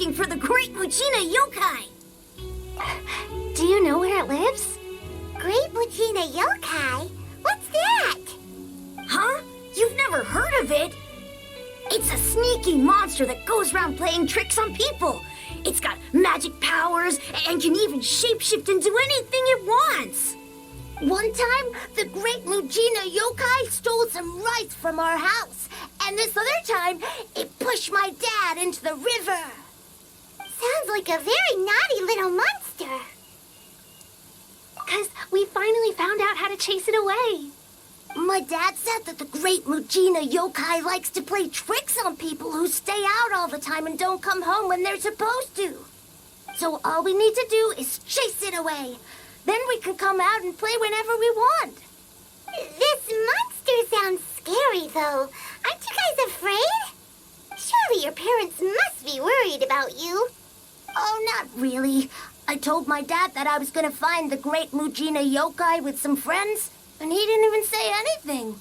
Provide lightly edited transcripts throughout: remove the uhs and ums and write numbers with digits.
looking for the Great Mujina Yokai. Do you know where it lives? Great Mujina Yokai? What's that? Huh? You've never heard of it? It's a sneaky monster that goes around playing tricks on people. It's got magic powers and can even shapeshift into anything it wants. One time, the Great Mujina Yokai stole some rice from our house. And this other time, it pushed my dad into the river. Sounds like a very naughty little monster. 'Cause we finally found out how to chase it away. My dad said that the Great Mujina Yokai likes to play tricks on people who stay out all the time and don't come home when they're supposed to. So all we need to do is chase it away. Then we can come out and play whenever we want. This monster sounds scary, though. Aren't you guys afraid? Surely your parents must be worried about you. Oh, not really. I told my dad that I was gonna find the Great Mujina Yokai with some friends, and he didn't even say anything.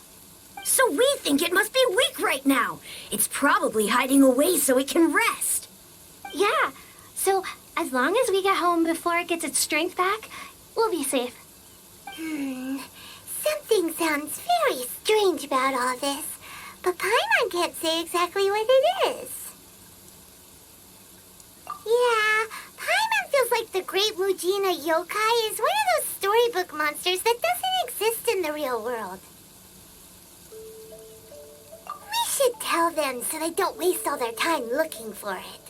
So we think it must be weak right now. It's probably hiding away so it can rest. Yeah, so as long as we get home before it gets its strength back, we'll be safe. Something sounds very strange about all this, but Paimon can't say exactly what it is. Yeah, Paimon feels like the Great Mujina Yokai is one of those storybook monsters that doesn't exist in the real world. We should tell them so they don't waste all their time looking for it.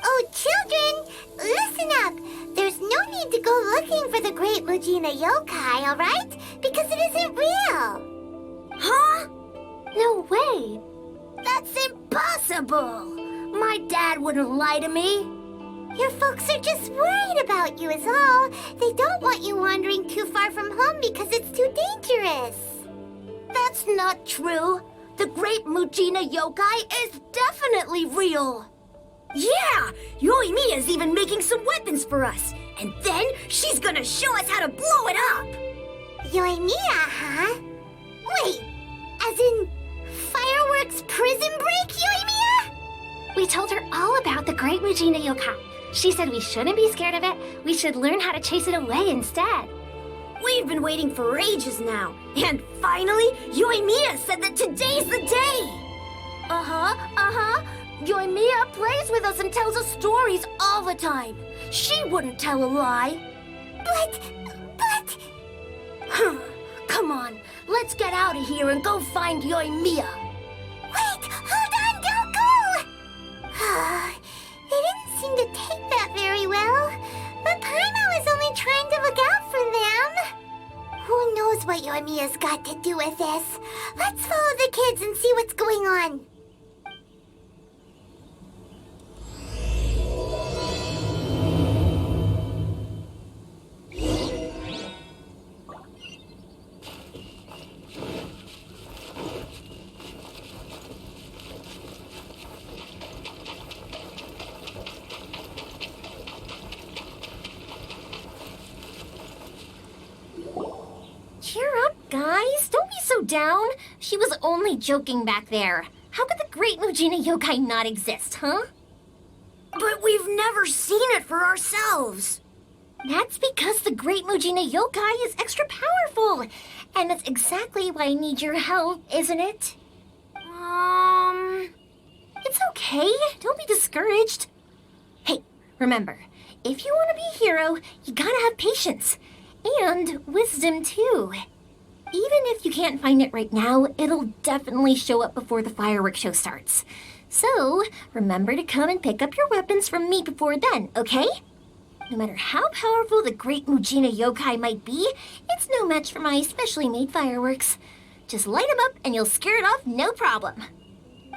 Oh, children, listen up. There's no need to go looking for the Great Mujina Yokai, all right? Because it isn't real. Huh? No way. That's impossible. My dad wouldn't lie to me. Your folks are just worried about you is all. They don't want you wandering too far from home because it's too dangerous. That's not true. The Great Mujina Yokai is definitely real. Yeah, Yoimiya's even making some weapons for us. And then she's gonna show us how to blow it up. Yoimiya, huh? Wait, as in fireworks prison break, Yoimiya? We told her all about the Great Mujina Yokai. She said we shouldn't be scared of it. We should learn how to chase it away instead. We've been waiting for ages now. And finally, Yoimiya said that today's the day. Uh-huh. Yoimiya plays with us and tells us stories all the time. She wouldn't tell a lie. But... Come on, let's get out of here and go find Yoimiya. Wait, hold on, don't go! They didn't seem to take that very well. But Paimon was only trying to look out for them. Who knows what Yoimiya's got to do with this? Let's follow the kids and see what's going on. Cheer up, guys. Don't be so down. She was only joking back there. How could the Great Mujina Yokai not exist, huh? But we've never seen it for ourselves. That's because the Great Mujina Yokai is extra powerful. And that's exactly why I need your help, isn't it? It's okay. Don't be discouraged. Hey, remember, if you want to be a hero, you gotta have patience. And wisdom, too. Even if you can't find it right now, it'll definitely show up before the fireworks show starts. So, remember to come and pick up your weapons from me before then, okay? No matter how powerful the Great Mujina Yokai might be, it's no match for my specially made fireworks. Just light them up and you'll scare it off no problem.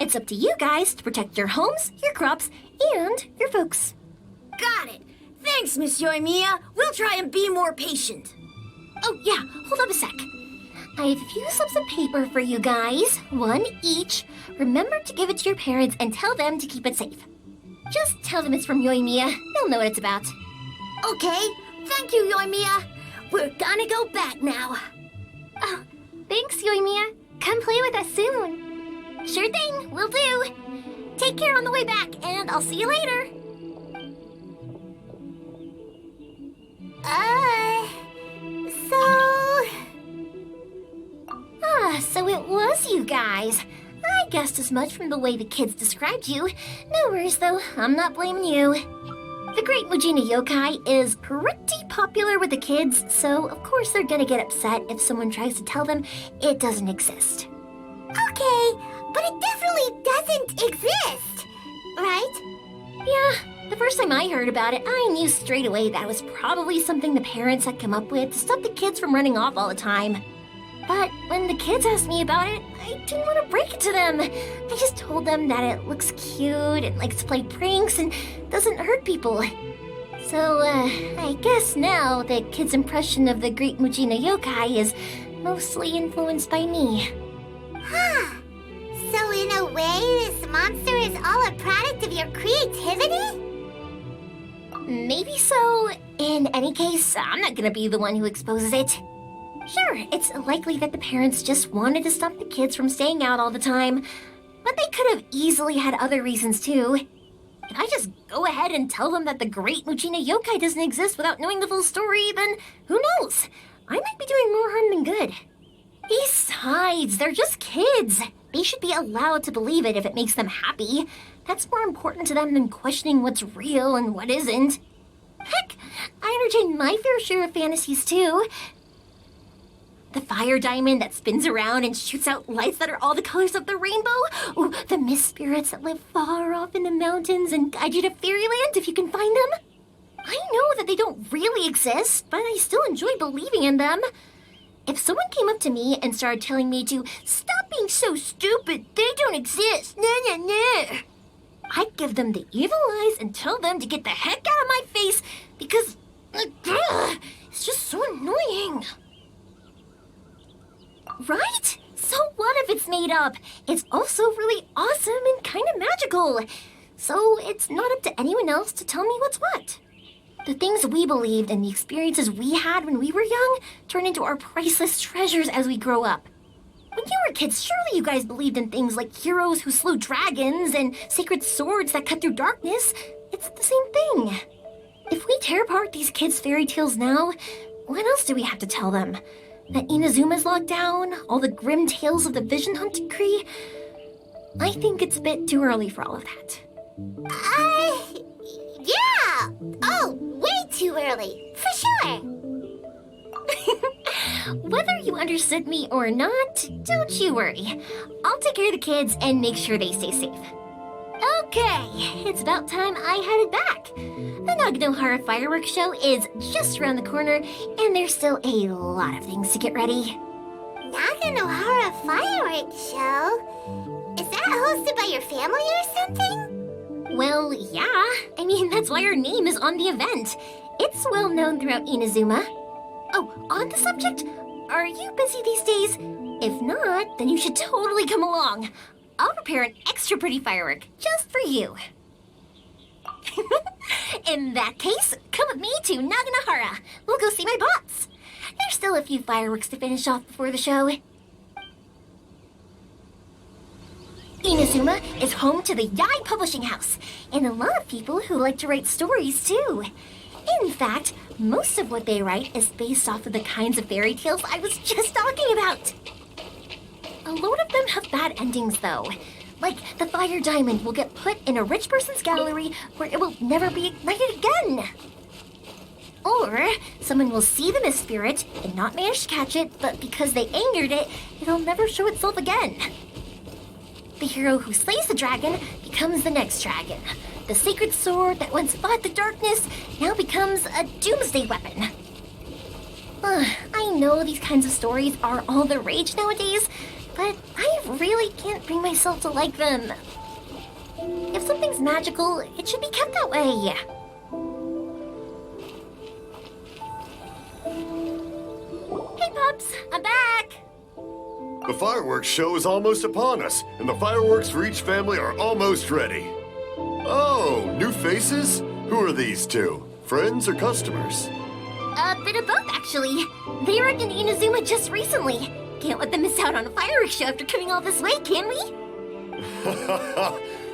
It's up to you guys to protect your homes, your crops, and your folks. Got it. Thanks, Miss Yoimiya. We'll try and be more patient. Oh, yeah, hold up a sec. I have a few slips of paper for you guys, one each. Remember to give it to your parents and tell them to keep it safe. Just tell them it's from Yoimiya. They'll know what it's about. Okay, thank you, Yoimiya. We're gonna go back now. Oh, thanks, Yoimiya. Come play with us soon. Sure thing, will do. Take care on the way back, and I'll see you later. So... So it was you guys. I guessed as much from the way the kids described you. No worries though, I'm not blaming you. The Great Mujina Yokai is pretty popular with the kids, so of course they're gonna get upset if someone tries to tell them it doesn't exist. Okay, but it definitely doesn't exist, right? Yeah, the first time I heard about it, I knew straight away that was probably something the parents had come up with to stop the kids from running off all the time. But when the kids asked me about it, I didn't want to break it to them. I just told them that it looks cute and likes to play pranks and doesn't hurt people. So, I guess now the kids' impression of the Great Mujina Yokai is mostly influenced by me. Huh. So in a way, this monster is all a product of your creativity? Maybe so. In any case, I'm not gonna be the one who exposes it. Sure, it's likely that the parents just wanted to stop the kids from staying out all the time, but they could have easily had other reasons too. If I just go ahead and tell them that the Great Mujina Yokai doesn't exist without knowing the full story, then who knows? I might be doing more harm than good. Besides, they're just kids. They should be allowed to believe it if it makes them happy. That's more important to them than questioning what's real and what isn't. Heck, I entertain my fair share of fantasies too. The fire diamond that spins around and shoots out lights that are all the colors of the rainbow. Ooh, the mist spirits that live far off in the mountains and guide you to fairyland if you can find them. I know that they don't really exist, but I still enjoy believing in them. If someone came up to me and started telling me to stop being so stupid, they don't exist, I'd give them the evil eyes and tell them to get the heck out of my face because it's just so annoying. Right? So what if it's made up? It's also really awesome and kind of magical. So it's not up to anyone else to tell me what's what. The things we believed and the experiences we had when we were young turn into our priceless treasures as we grow up. When you were kids, surely you guys believed in things like heroes who slew dragons and sacred swords that cut through darkness. It's the same thing. If we tear apart these kids' fairy tales now, what else do we have to tell them? That Inazuma's locked down? All the grim tales of the Vision Hunt decree? I think it's a bit too early for all of that. Yeah! Oh, way too early, for sure! Whether you understood me or not, don't you worry. I'll take care of the kids and make sure they stay safe. Okay, it's about time I headed back. The Naganohara fireworks show is just around the corner, and there's still a lot of things to get ready. Naganohara fireworks show? Is that hosted by your family or something? Well, yeah. I mean, that's why our name is on the event. It's well known throughout Inazuma. Oh, on the subject, are you busy these days? If not, then you should totally come along. I'll prepare an extra pretty firework just for you. In that case, come with me to Naganohara. We'll go see my bots. There's still a few fireworks to finish off before the show. Inazuma is home to the Yai Publishing House, and a lot of people who like to write stories too. In fact, most of what they write is based off of the kinds of fairy tales I was just talking about. A load of them have bad endings, though. Like, the fire diamond will get put in a rich person's gallery where it will never be ignited again. Or, someone will see the mist spirit and not manage to catch it, but because they angered it, it'll never show itself again. The hero who slays the dragon becomes the next dragon. The sacred sword that once fought the darkness now becomes a doomsday weapon. I know these kinds of stories are all the rage nowadays, but I really can't bring myself to like them. If something's magical, it should be kept that way. Hey, pups, I'm back. The fireworks show is almost upon us, and the fireworks for each family are almost ready. Oh, new faces? Who are these two? Friends or customers? A bit of both, actually. They were in Inazuma just recently. Can't let them miss out on a fireworks show after coming all this way, can we?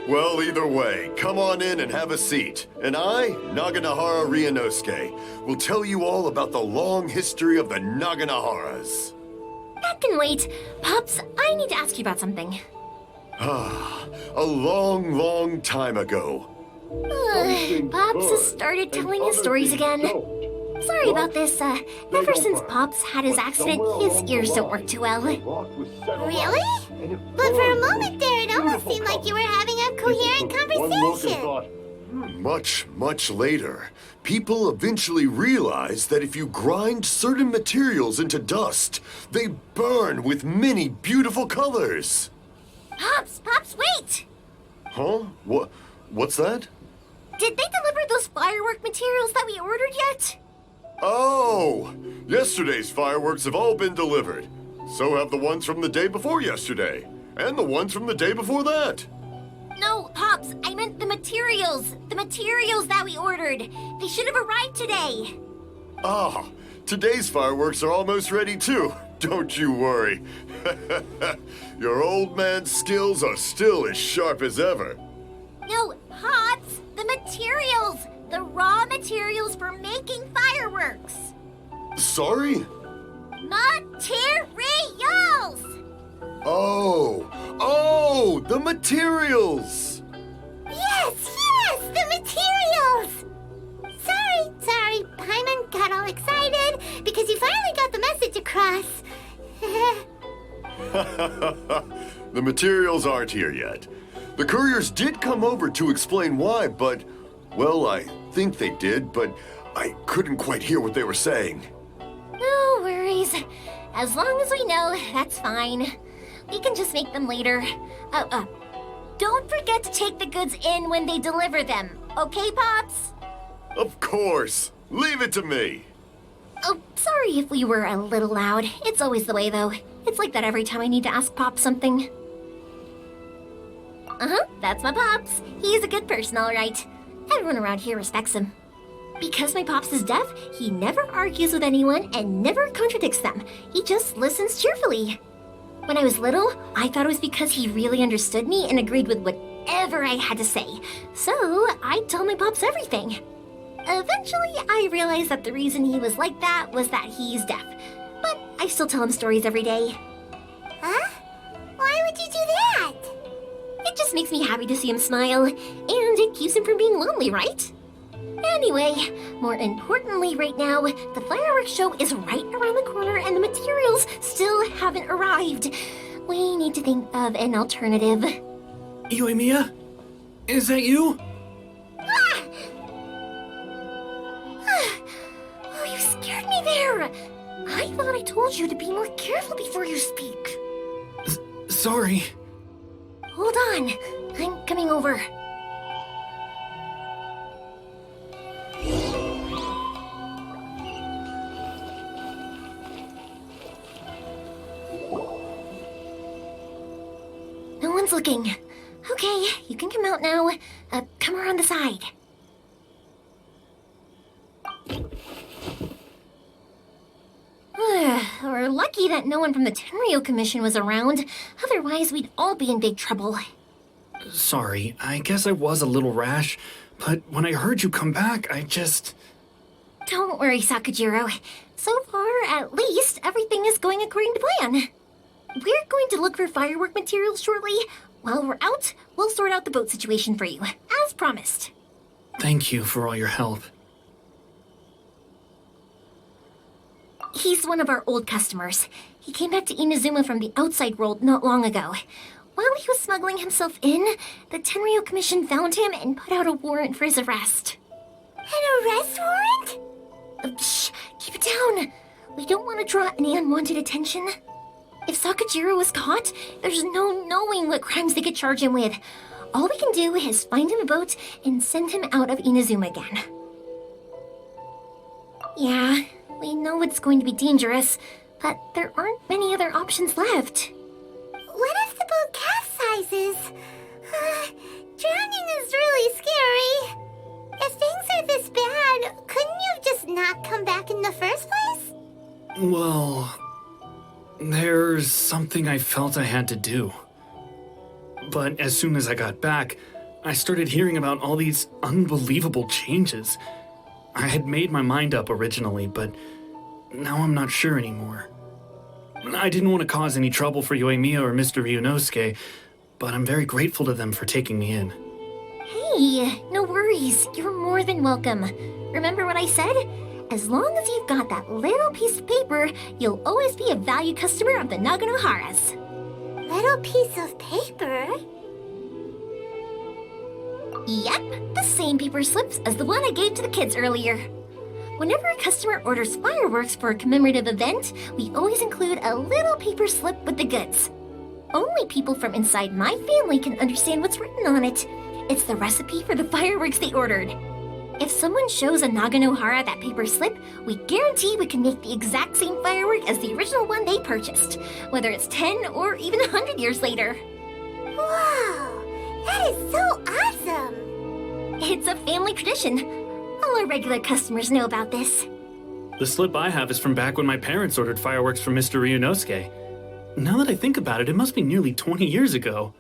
Well, either way, come on in and have a seat. And I, Naganohara Ryuunosuke, will tell you all about the long history of the Naganoharas. That can wait. Pops, I need to ask you about something. A long, long time ago. Pops has started telling his stories again. Sorry about this. Ever since Pops had his accident, his ears don't work too well. Really? But for a moment there, it almost seemed like you were having a coherent conversation. Much, much later, people eventually realized that if you grind certain materials into dust, they burn with many beautiful colors. Pops, wait! Huh? What's that? Did they deliver those firework materials that we ordered yet? Oh! Yesterday's fireworks have all been delivered. So have the ones from the day before yesterday. And the ones from the day before that. No, Pops, I meant the materials. The materials that we ordered. They should have arrived today. Ah, today's fireworks are almost ready too. Don't you worry. Your old man's skills are still as sharp as ever. No, Pops, the materials. The raw materials for making fireworks. Sorry? Materials! Oh, the materials! Yes, the materials! Sorry, Paimon got all excited because you finally got the message across. The materials aren't here yet. The couriers did come over to explain why, but, well, I think they did, but I couldn't quite hear what they were saying. No worries. As long as we know, that's fine. We can just make them later. Don't forget to take the goods in when they deliver them, okay, Pops? Of course. Leave it to me. Oh, sorry if we were a little loud. It's always the way, though. It's like that every time I need to ask Pops something. That's my Pops. He's a good person, all right. Everyone around here respects him. Because my Pops is deaf, he never argues with anyone and never contradicts them. He just listens cheerfully. When I was little, I thought it was because he really understood me and agreed with whatever I had to say. So I'd tell my Pops everything. Eventually, I realized that the reason he was like that was that he's deaf. But I still tell him stories every day. Huh? Why would you do that? It just makes me happy to see him smile, and it keeps him from being lonely, right? Anyway, more importantly right now, the fireworks show is right around the corner and the materials still haven't arrived. We need to think of an alternative. Yoimiya? Is that you? Oh, you scared me there! I thought I told you to be more careful before you speak. Sorry. Hold on, I'm coming over. No one's looking. Okay, you can come out now. Come around the side. We're lucky that no one from the Tenryo Commission was around. Otherwise, we'd all be in big trouble. Sorry, I guess I was a little rash, but when I heard you come back, I just... Don't worry, Sakujirou. So far, at least, everything is going according to plan. We're going to look for firework materials shortly. While we're out, we'll sort out the boat situation for you, as promised. Thank you for all your help. He's one of our old customers. He came back to Inazuma from the outside world not long ago. While he was smuggling himself in, the Tenryo Commission found him and put out a warrant for his arrest. An arrest warrant? Shh, keep it down. We don't want to draw any unwanted attention. If Sakujirou was caught, there's no knowing what crimes they could charge him with. All we can do is find him a boat and send him out of Inazuma again. Yeah, we know it's going to be dangerous, but there aren't many other options left. What if the boat capsizes? Drowning is really scary. If things are this bad, couldn't you just not come back in the first place? Well, there's something I felt I had to do. But as soon as I got back, I started hearing about all these unbelievable changes. I had made my mind up originally, but now I'm not sure anymore. I didn't want to cause any trouble for Yoimiya or Mr. Ryuunosuke, but I'm very grateful to them for taking me in. Hey, no worries. You're more than welcome. Remember what I said? As long as you've got that little piece of paper, you'll always be a valued customer of the Naganoharas. Little piece of paper? Yep, the same paper slips as the one I gave to the kids earlier. Whenever a customer orders fireworks for a commemorative event, we always include a little paper slip with the goods. Only people from inside my family can understand what's written on it. It's the recipe for the fireworks they ordered. If someone shows a Naganohara that paper slip, we guarantee we can make the exact same firework as the original one they purchased, whether it's 10 or even 100 years later. Wow, that is so awesome! It's a family tradition. All our regular customers know about this. The slip I have is from back when my parents ordered fireworks from Mr. Ryuunosuke. Now that I think about it, it must be nearly 20 years ago.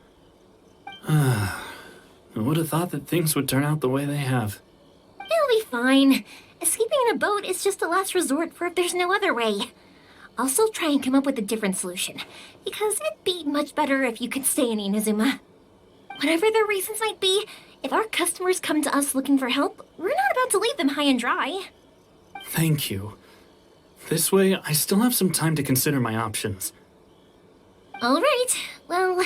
I would have thought that things would turn out the way they have. It'll be fine. Escaping in a boat is just a last resort for if there's no other way. I'll still try and come up with a different solution, because it'd be much better if you could stay in Inazuma. Whatever their reasons might be, if our customers come to us looking for help, we're not about to leave them high and dry. Thank you. This way, I still have some time to consider my options. All right, well,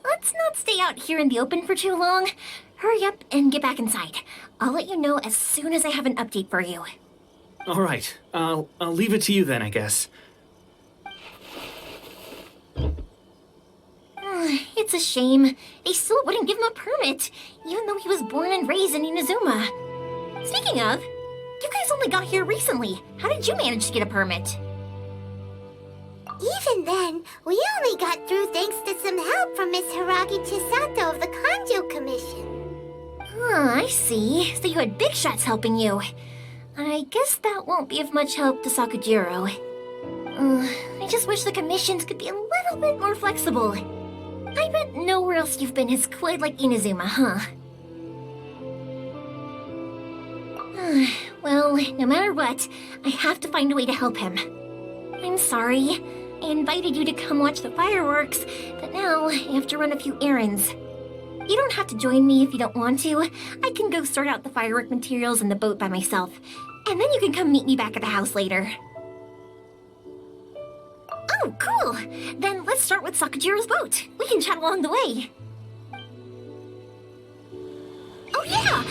let's not stay out here in the open for too long. Hurry up and get back inside. I'll let you know as soon as I have an update for you. All right, I'll leave it to you then, I guess. It's a shame. They still wouldn't give him a permit, even though he was born and raised in Inazuma. Speaking of, you guys only got here recently. How did you manage to get a permit? Even then, we only got through thanks to some help from Miss Hiragi Chisato of the Kanjo Commission. I see. So you had big shots helping you. I guess that won't be of much help to Sakujirou. I just wish the commissions could be a little bit more flexible. I bet nowhere else you've been has quite like Inazuma, huh? Well, no matter what, I have to find a way to help him. I'm sorry. I invited you to come watch the fireworks, but now I have to run a few errands. You don't have to join me if you don't want to. I can go sort out the firework materials in the boat by myself, and then you can come meet me back at the house later. Oh, cool! Then let's start with Sakujirou's boat. We can chat along the way. Oh yeah!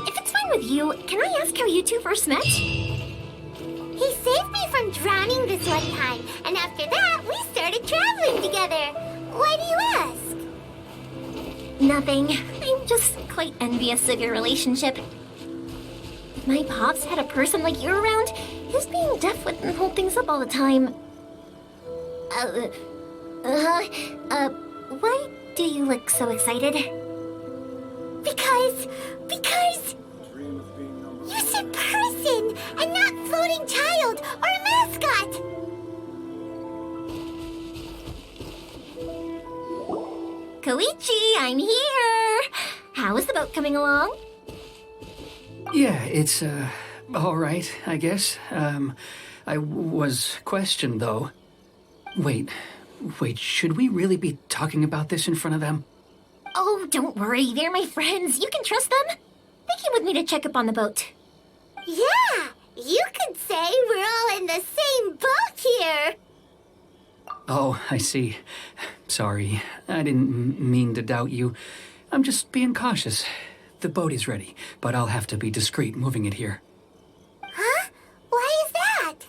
If it's fine with you, can I ask how you two first met? He saved me from drowning this one time, and after that, we started traveling together. Why do you ask? Nothing. I'm just quite envious of your relationship. If my pops had a person like you around, his being deaf wouldn't hold things up all the time. Why do you look so excited? Because you said person and not floating child or a mascot. Koichi, I'm here! How is the boat coming along? Yeah, it's, all right, I guess. I was questioned, though. Wait, should we really be talking about this in front of them? Oh, don't worry, they're my friends. You can trust them. They came with me to check up on the boat. Yeah, you could say we're all in the same boat here. Oh, I see. Sorry, I didn't mean to doubt you. I'm just being cautious. The boat is ready, but I'll have to be discreet moving it here. Huh? Why is that?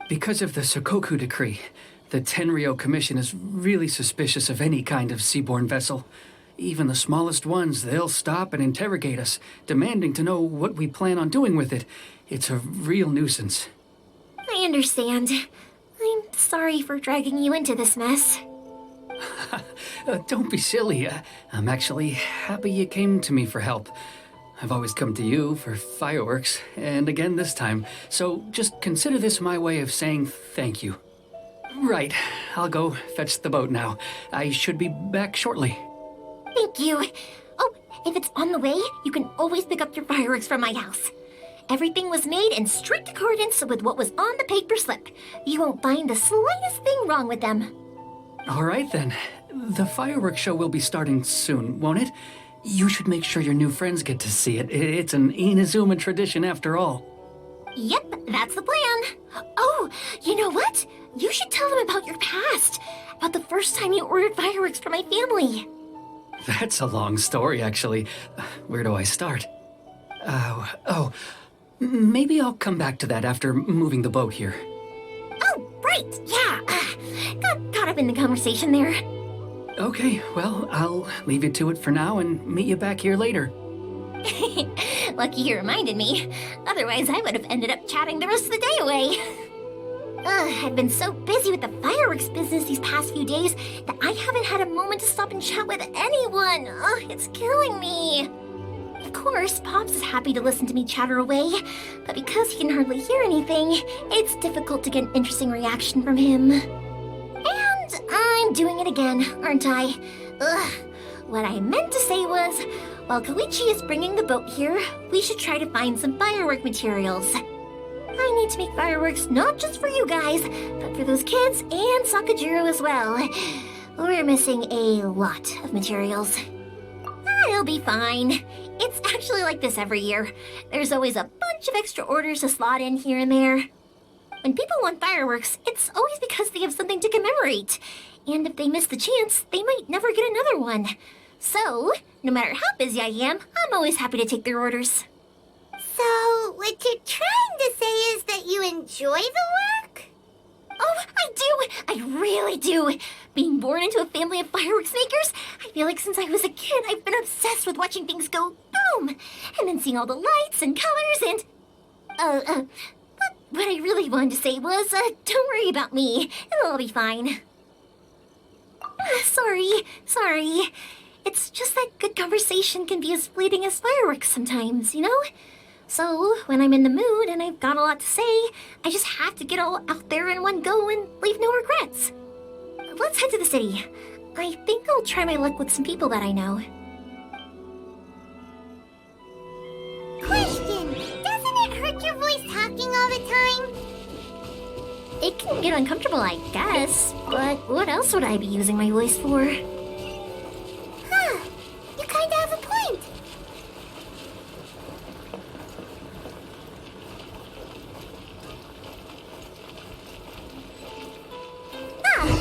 Because of the Sokoku decree, the Tenryou Commission is really suspicious of any kind of seaborne vessel. Even the smallest ones, they'll stop and interrogate us, demanding to know what we plan on doing with it. It's a real nuisance. I understand. I'm sorry for dragging you into this mess. Don't be silly. I'm actually happy you came to me for help. I've always come to you for fireworks, and again this time, so just consider this my way of saying thank you. Right, I'll go fetch the boat now. I should be back shortly. Thank you. Oh, if it's on the way, you can always pick up your fireworks from my house. Everything was made in strict accordance with what was on the paper slip. You won't find the slightest thing wrong with them. All right, then. The fireworks show will be starting soon, won't it? You should make sure your new friends get to see it. It's an Inazuma tradition after all. Yep, that's the plan. Oh, you know what? You should tell them about your past. About the first time you ordered fireworks for my family. That's a long story, actually. Where do I start? Maybe I'll come back to that after moving the boat here. Oh, right, yeah. Got caught up in the conversation there. Okay, well, I'll leave you to it for now and meet you back here later. Lucky you reminded me. Otherwise, I would have ended up chatting the rest of the day away. I've been so busy with the fireworks business these past few days that I haven't had a moment to stop and chat with anyone. It's killing me. Of course, Pops is happy to listen to me chatter away, but because he can hardly hear anything, it's difficult to get an interesting reaction from him. And I'm doing it again, aren't I? What I meant to say was, while Koichi is bringing the boat here, we should try to find some firework materials. I need to make fireworks not just for you guys, but for those kids and Sakujirou as well. We're missing a lot of materials. It'll be fine. It's actually like this every year. There's always a bunch of extra orders to slot in here and there. When people want fireworks, it's always because they have something to commemorate. And if they miss the chance, they might never get another one. So, no matter how busy I am, I'm always happy to take their orders. So, what you're trying to say is that you enjoy the work? Oh, I do! I really do! Being born into a family of fireworks makers, I feel like since I was a kid, I've been obsessed with watching things go boom! And then seeing all the lights and colors and... But what I really wanted to say was, don't worry about me. It'll all be fine. Sorry. It's just that good conversation can be as fleeting as fireworks sometimes, you know? So, when I'm in the mood and I've got a lot to say, I just have to get all out there in one go and leave no regrets. Let's head to the city. I think I'll try my luck with some people that I know. Question, doesn't it hurt your voice talking all the time? It can get uncomfortable, I guess, but what else would I be using my voice for? Huh, you kinda have a point.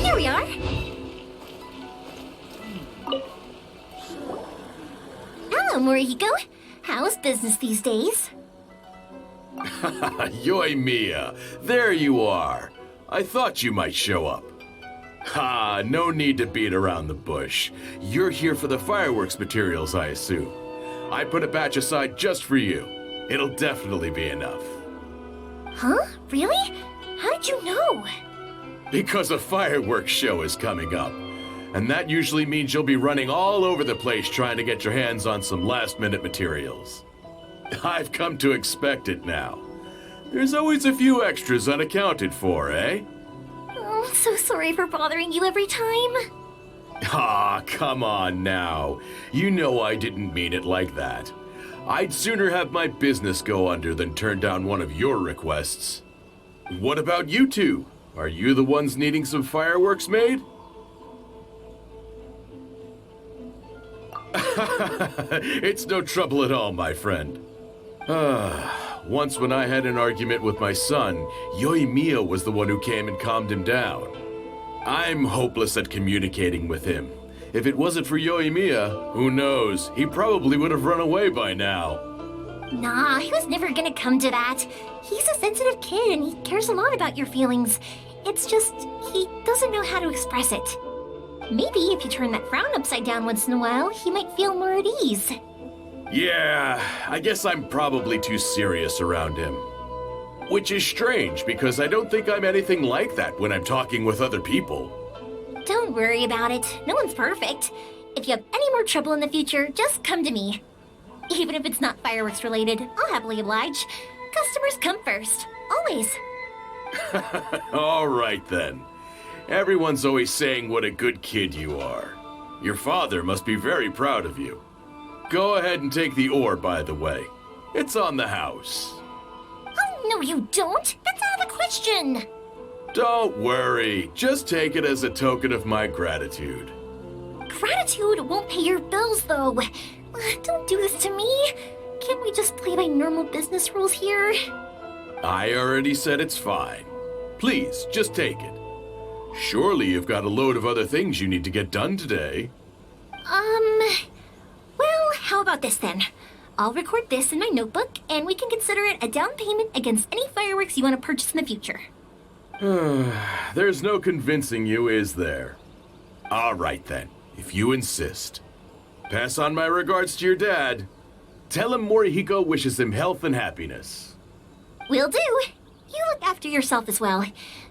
Here we are. Hello, Morihiko. How's business these days? Yoimiya, there you are. I thought you might show up. Ha, no need to beat around the bush. You're here for the fireworks materials, I assume. I put a batch aside just for you. It'll definitely be enough. Huh? Really? How did you know? Because a fireworks show is coming up. And that usually means you'll be running all over the place trying to get your hands on some last-minute materials. I've come to expect it now. There's always a few extras unaccounted for, eh? Oh, I'm so sorry for bothering you every time. Ah, come on now. You know I didn't mean it like that. I'd sooner have my business go under than turn down one of your requests. What about you two? Are you the ones needing some fireworks made? It's no trouble at all, my friend. Once when I had an argument with my son, Yoimiya was the one who came and calmed him down. I'm hopeless at communicating with him. If it wasn't for Yoimiya, who knows, he probably would have run away by now. Nah, he was never gonna come to that. He's a sensitive kid and he cares a lot about your feelings. It's just, he doesn't know how to express it. Maybe if you turn that frown upside down once in a while, he might feel more at ease. Yeah, I guess I'm probably too serious around him. Which is strange, because I don't think I'm anything like that when I'm talking with other people. Don't worry about it. No one's perfect. If you have any more trouble in the future, just come to me. Even if it's not fireworks related, I'll happily oblige. Customers come first. Always. All right then. Everyone's always saying what a good kid you are. Your father must be very proud of you. Go ahead and take the ore, by the way. It's on the house. Oh, no, you don't. That's out of the question. Don't worry. Just take it as a token of my gratitude. Gratitude won't pay your bills, though. Don't do this to me. Can't we just play by normal business rules here? I already said it's fine. Please, just take it. Surely you've got a load of other things you need to get done today. Well, how about this then? I'll record this in my notebook, and we can consider it a down payment against any fireworks you want to purchase in the future. There's no convincing you, is there? All right then, if you insist. Pass on my regards to your dad. Tell him Morihiko wishes him health and happiness. Will do. You look after yourself as well.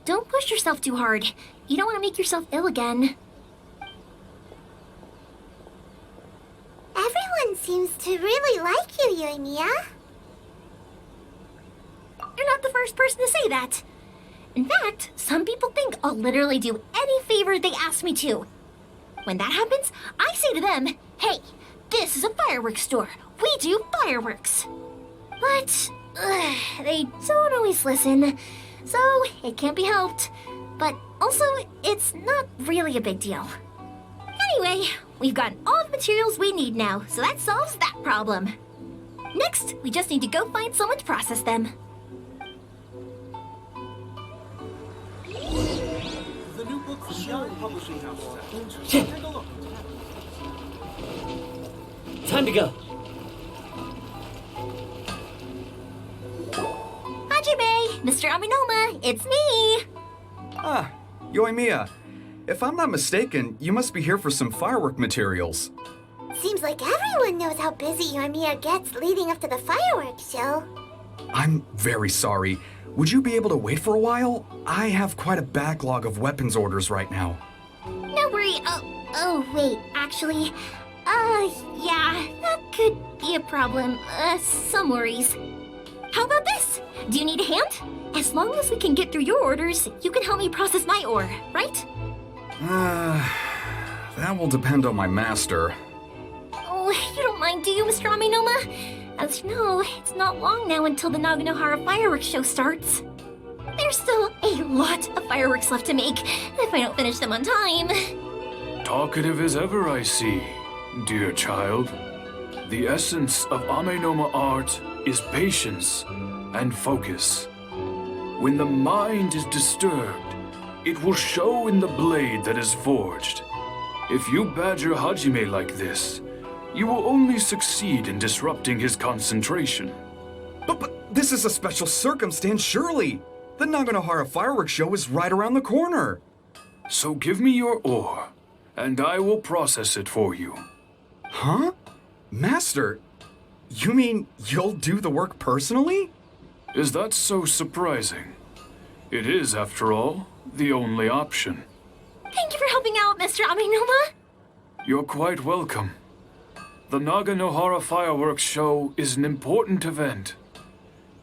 Don't push yourself too hard. You don't want to make yourself ill again. Everyone seems to really like you, Yoimiya. You're not the first person to say that. In fact, some people think I'll literally do any favor they ask me to. When that happens, I say to them, hey, this is a fireworks store. We do fireworks. But they don't always listen, so it can't be helped. But also, it's not really a big deal. Anyway, we've gotten all the materials we need now, so that solves that problem. Next, we just need to go find someone to process them. The new book from Young Publishing House. Take a look. Time to go. Hajime, Mr. Aminoma, it's me! Ah, Yoimiya. If I'm not mistaken, you must be here for some firework materials. Seems like everyone knows how busy Yoimiya gets leading up to the fireworks show. I'm very sorry. Would you be able to wait for a while? I have quite a backlog of weapons orders right now. No worry. Oh, wait, actually. Yeah, that could be a problem. Some worries. How about this? Do you need a hand? As long as we can get through your orders, you can help me process my ore, right? That will depend on my master. Oh, you don't mind, do you, Mr. Aminoma? As you know, it's not long now until the Naganohara fireworks show starts. There's still a lot of fireworks left to make if I don't finish them on time. Talkative as ever, I see, dear child. The essence of Amenoma art is patience and focus. When the mind is disturbed, it will show in the blade that is forged. If you badger Hajime like this, you will only succeed in disrupting his concentration. But this is a special circumstance, surely. The Naganohara fireworks show is right around the corner. So give me your ore, and I will process it for you. Huh? Master, you mean you'll do the work personally? Is that so surprising? It is, after all, the only option. Thank you for helping out, Mr. Aminoma. You're quite welcome. The Naganohara fireworks show is an important event.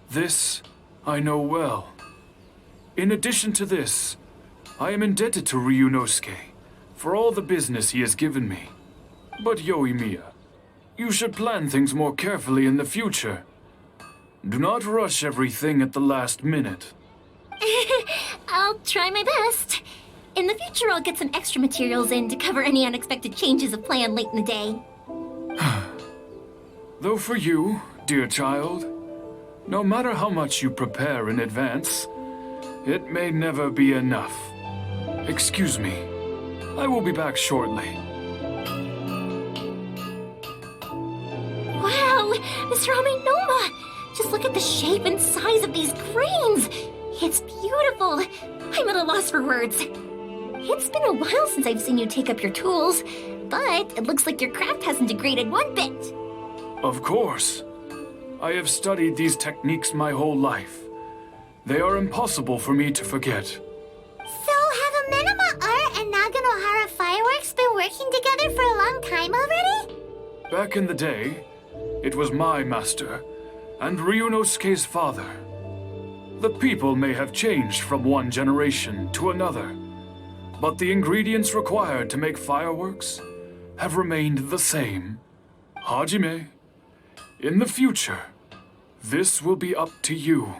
This I know well. In addition to this, I am indebted to Ryuunosuke for all the business he has given me. But Yoimiya, you should plan things more carefully in the future. Do not rush everything at the last minute. I'll try my best. In the future, I'll get some extra materials in to cover any unexpected changes of plan late in the day. Though for you, dear child, no matter how much you prepare in advance, it may never be enough. Excuse me. I will be back shortly. Wow, Mr. Aminoma! Just look at the shape and size of these cranes! It's beautiful! I'm at a loss for words. It's been a while since I've seen you take up your tools, but it looks like your craft hasn't degraded one bit. Of course. I have studied these techniques my whole life. They are impossible for me to forget. So have Amenoma Art and Naganohara Fireworks been working together for a long time already? Back in the day, it was my master and Ryuunosuke's father. The people may have changed from one generation to another, but the ingredients required to make fireworks have remained the same. Hajime, in the future, this will be up to you.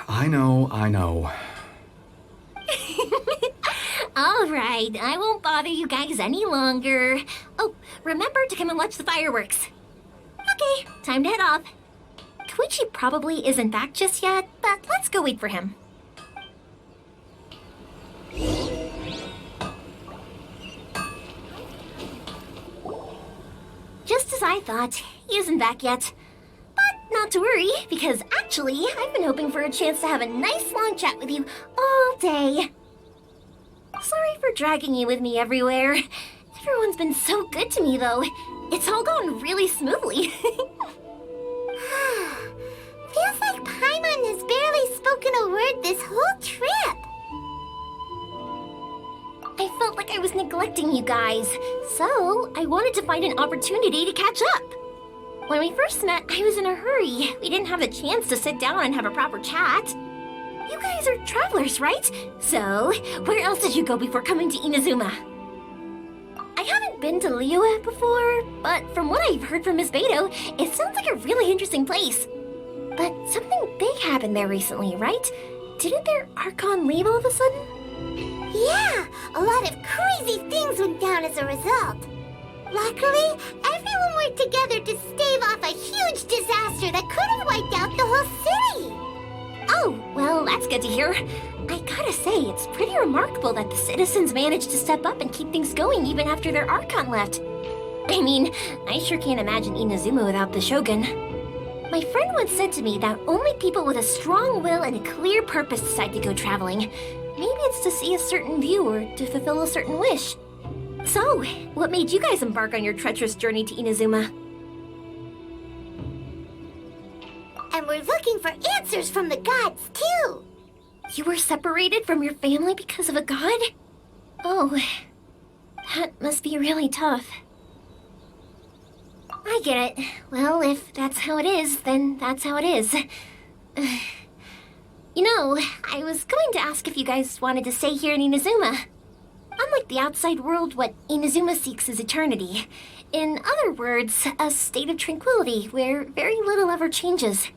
I know. All right, I won't bother you guys any longer. Oh, remember to come and watch the fireworks. Okay, time to head off. Koichi probably isn't back just yet, but let's go wait for him. Just as I thought, he isn't back yet. But not to worry, because actually, I've been hoping for a chance to have a nice long chat with you all day. Sorry for dragging you with me everywhere. Everyone's been so good to me, though. It's all gone really smoothly. Feels like Paimon has barely spoken a word this whole trip. I felt like I was neglecting you guys, so I wanted to find an opportunity to catch up. When we first met, I was in a hurry. We didn't have a chance to sit down and have a proper chat. You guys are travelers, right? So, where else did you go before coming to Inazuma? I haven't been to Liyue before, but from what I've heard from Miss Beto, it sounds like a really interesting place. But something big happened there recently, right? Didn't their Archon leave all of a sudden? Yeah, a lot of crazy things went down as a result. Luckily, everyone worked together to stave off a huge disaster that could have wiped out the whole city. Oh, well, that's good to hear. I gotta say, it's pretty remarkable that the citizens managed to step up and keep things going even after their Archon left. I mean, I sure can't imagine Inazuma without the Shogun. My friend once said to me that only people with a strong will and a clear purpose decide to go traveling. Maybe it's to see a certain view or to fulfill a certain wish. So, what made you guys embark on your treacherous journey to Inazuma? And we're looking for answers from the gods, too. You were separated from your family because of a god? Oh, that must be really tough. I get it. Well, if that's how it is, then that's how it is. You know, I was going to ask if you guys wanted to stay here in Inazuma. Unlike the outside world, what Inazuma seeks is eternity. In other words, a state of tranquility where very little ever changes.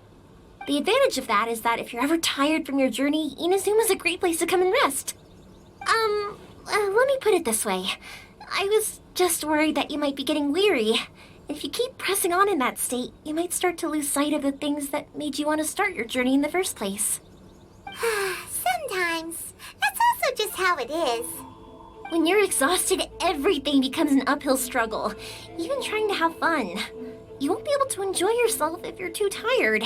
The advantage of that is that if you're ever tired from your journey, Inazuma's a great place to come and rest. Let me put it this way. I was just worried that you might be getting weary. If you keep pressing on in that state, you might start to lose sight of the things that made you want to start your journey in the first place. Sometimes. That's also just how it is. When you're exhausted, everything becomes an uphill struggle. Even trying to have fun. You won't be able to enjoy yourself if you're too tired.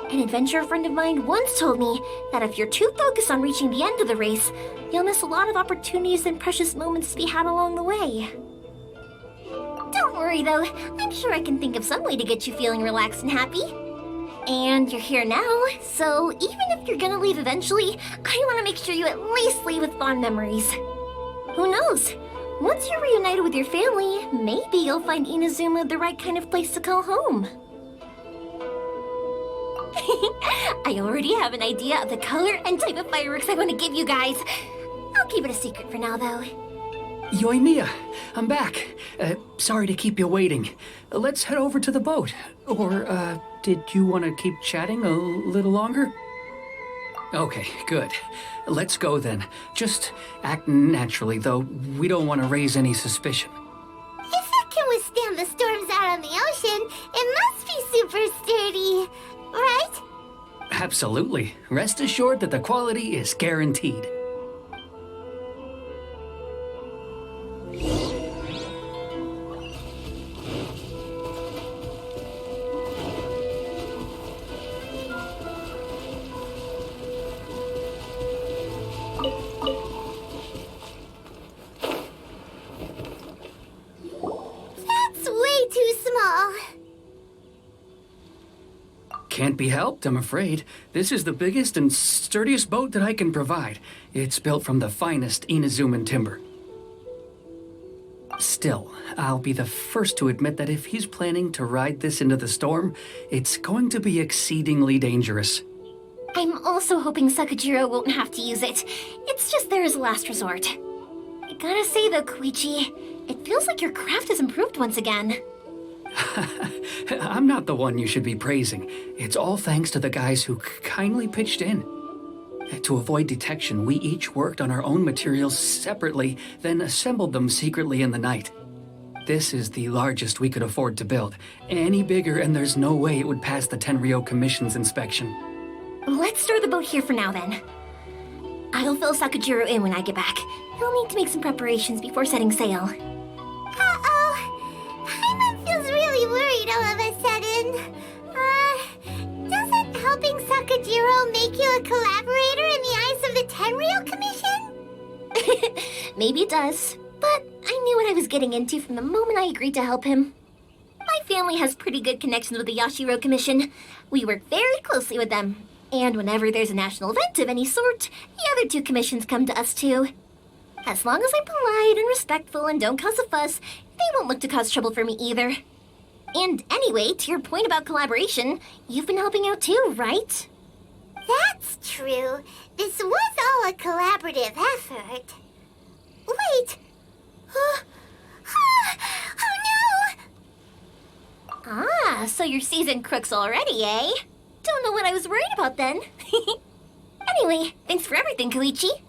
An adventurer friend of mine once told me that if you're too focused on reaching the end of the race, you'll miss a lot of opportunities and precious moments to be had along the way. Don't worry though, I'm sure I can think of some way to get you feeling relaxed and happy. And you're here now, so even if you're gonna leave eventually, I want to make sure you at least leave with fond memories. Who knows? Once you're reunited with your family, maybe you'll find Inazuma the right kind of place to call home. I already have an idea of the color and type of fireworks I want to give you guys. I'll keep it a secret for now, though. Yoimiya, I'm back. Sorry to keep you waiting. Let's head over to the boat. Or, did you want to keep chatting a little longer? Okay, good. Let's go then. Just act naturally, though. We don't want to raise any suspicion. If it can withstand the storms out on the ocean, it must be super sturdy, right? Absolutely. Rest assured that the quality is guaranteed. That's way too small. Can't be helped, I'm afraid. This is the biggest and sturdiest boat that I can provide. It's built from the finest Inazuman timber. Still, I'll be the first to admit that if he's planning to ride this into the storm, it's going to be exceedingly dangerous. I'm also hoping Sakujirou won't have to use it. It's just there as a last resort. I gotta say though, Koichi, It feels like your craft has improved once again. I'm not the one you should be praising. It's all thanks to the guys who kindly pitched in. To avoid detection, we each worked on our own materials separately, then assembled them secretly in the night. This is the largest we could afford to build. Any bigger and there's no way it would pass the Tenryou Commission's inspection. Let's store the boat here for now then. I'll fill Sakujirou in when I get back. He'll need to make some preparations before setting sail. Uh-oh. Paimon feels really worried all of a sudden. Doesn't helping Sakujirou make you a collaborator in the eyes of the Tenryou Commission? Maybe it does, but I knew what I was getting into from the moment I agreed to help him. My family has pretty good connections with the Yashiro Commission. We work very closely with them. And whenever there's a national event of any sort, the other two commissions come to us too. As long as I'm polite and respectful and don't cause a fuss, they won't look to cause trouble for me either. And anyway, to your point about collaboration, you've been helping out too, right? That's true. This was all a collaborative effort. Wait. Oh no! Ah, so you're seasoned crooks already, eh? Don't know what I was worried about then. Anyway, thanks for everything, Koichi.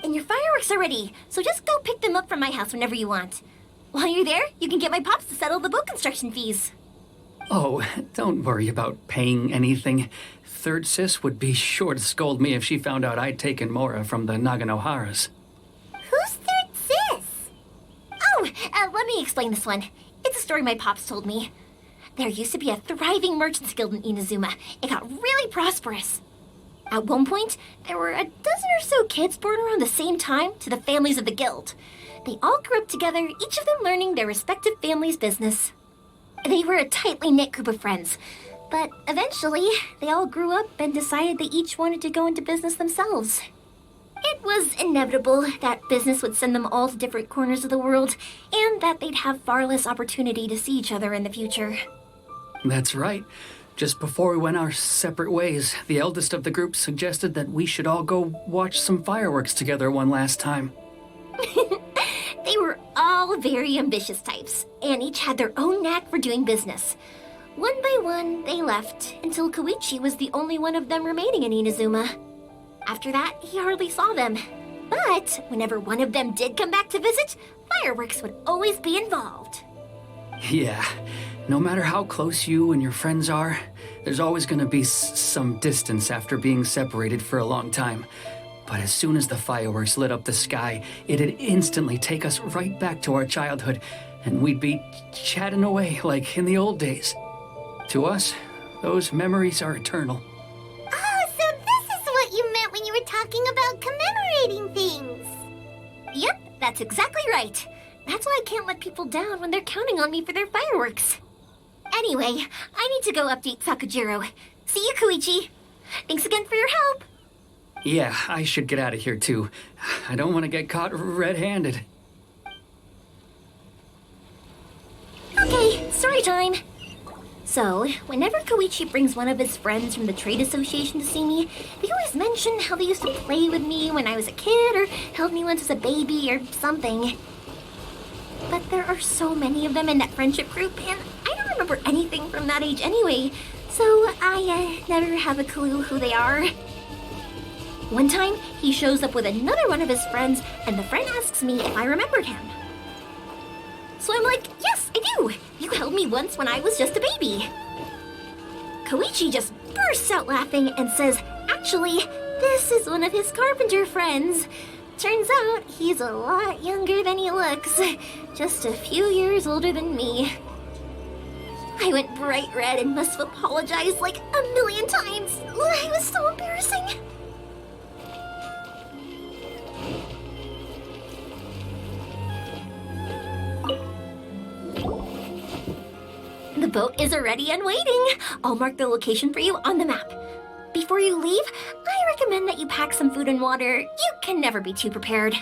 And your fireworks are ready, so just go pick them up from my house whenever you want. While you're there, you can get my pops to settle the boat construction fees. Oh, don't worry about paying anything. Third Sis would be sure to scold me if she found out I'd taken Mora from the Naganoharas. Who's Third Sis? Oh, let me explain this one. It's a story my pops told me. There used to be a thriving merchants guild in Inazuma. It got really prosperous. At one point, there were a dozen or so kids born around the same time to the families of the guild. They all grew up together, each of them learning their respective family's business. They were a tightly knit group of friends, but eventually, they all grew up and decided they each wanted to go into business themselves. It was inevitable that business would send them all to different corners of the world, and that they'd have far less opportunity to see each other in the future. That's right. Just before we went our separate ways, the eldest of the group suggested that we should all go watch some fireworks together one last time. They were all very ambitious types, and each had their own knack for doing business. One by one, they left, until Koichi was the only one of them remaining in Inazuma. After that, he hardly saw them. But whenever one of them did come back to visit, fireworks would always be involved. Yeah, no matter how close you and your friends are, there's always going to be some distance after being separated for a long time. But as soon as the fireworks lit up the sky, it'd instantly take us right back to our childhood, and we'd be chatting away like in the old days. To us, those memories are eternal. Oh, so this is what you meant when you were talking about commemorating things. Yep, that's exactly right. That's why I can't let people down when they're counting on me for their fireworks. Anyway, I need to go update Sakujirou. See you, Koichi. Thanks again for your help. Yeah, I should get out of here too. I don't want to get caught red-handed. Okay, story time. So, whenever Koichi brings one of his friends from the trade association to see me, they always mention how they used to play with me when I was a kid or held me once as a baby or something. But there are so many of them in that friendship group, and I don't remember anything from that age anyway, so I never have a clue who they are. One time, he shows up with another one of his friends, and the friend asks me if I remembered him. So I'm like, yes, I do. You held me once when I was just a baby. Koichi just bursts out laughing and says, actually, this is one of his carpenter friends. Turns out he's a lot younger than he looks, just a few years older than me. I went bright red and must have apologized like a million times. It was so embarrassing. The boat is ready and waiting. I'll mark the location for you on the map. Before you leave, I recommend that you pack some food and water. You can never be too prepared.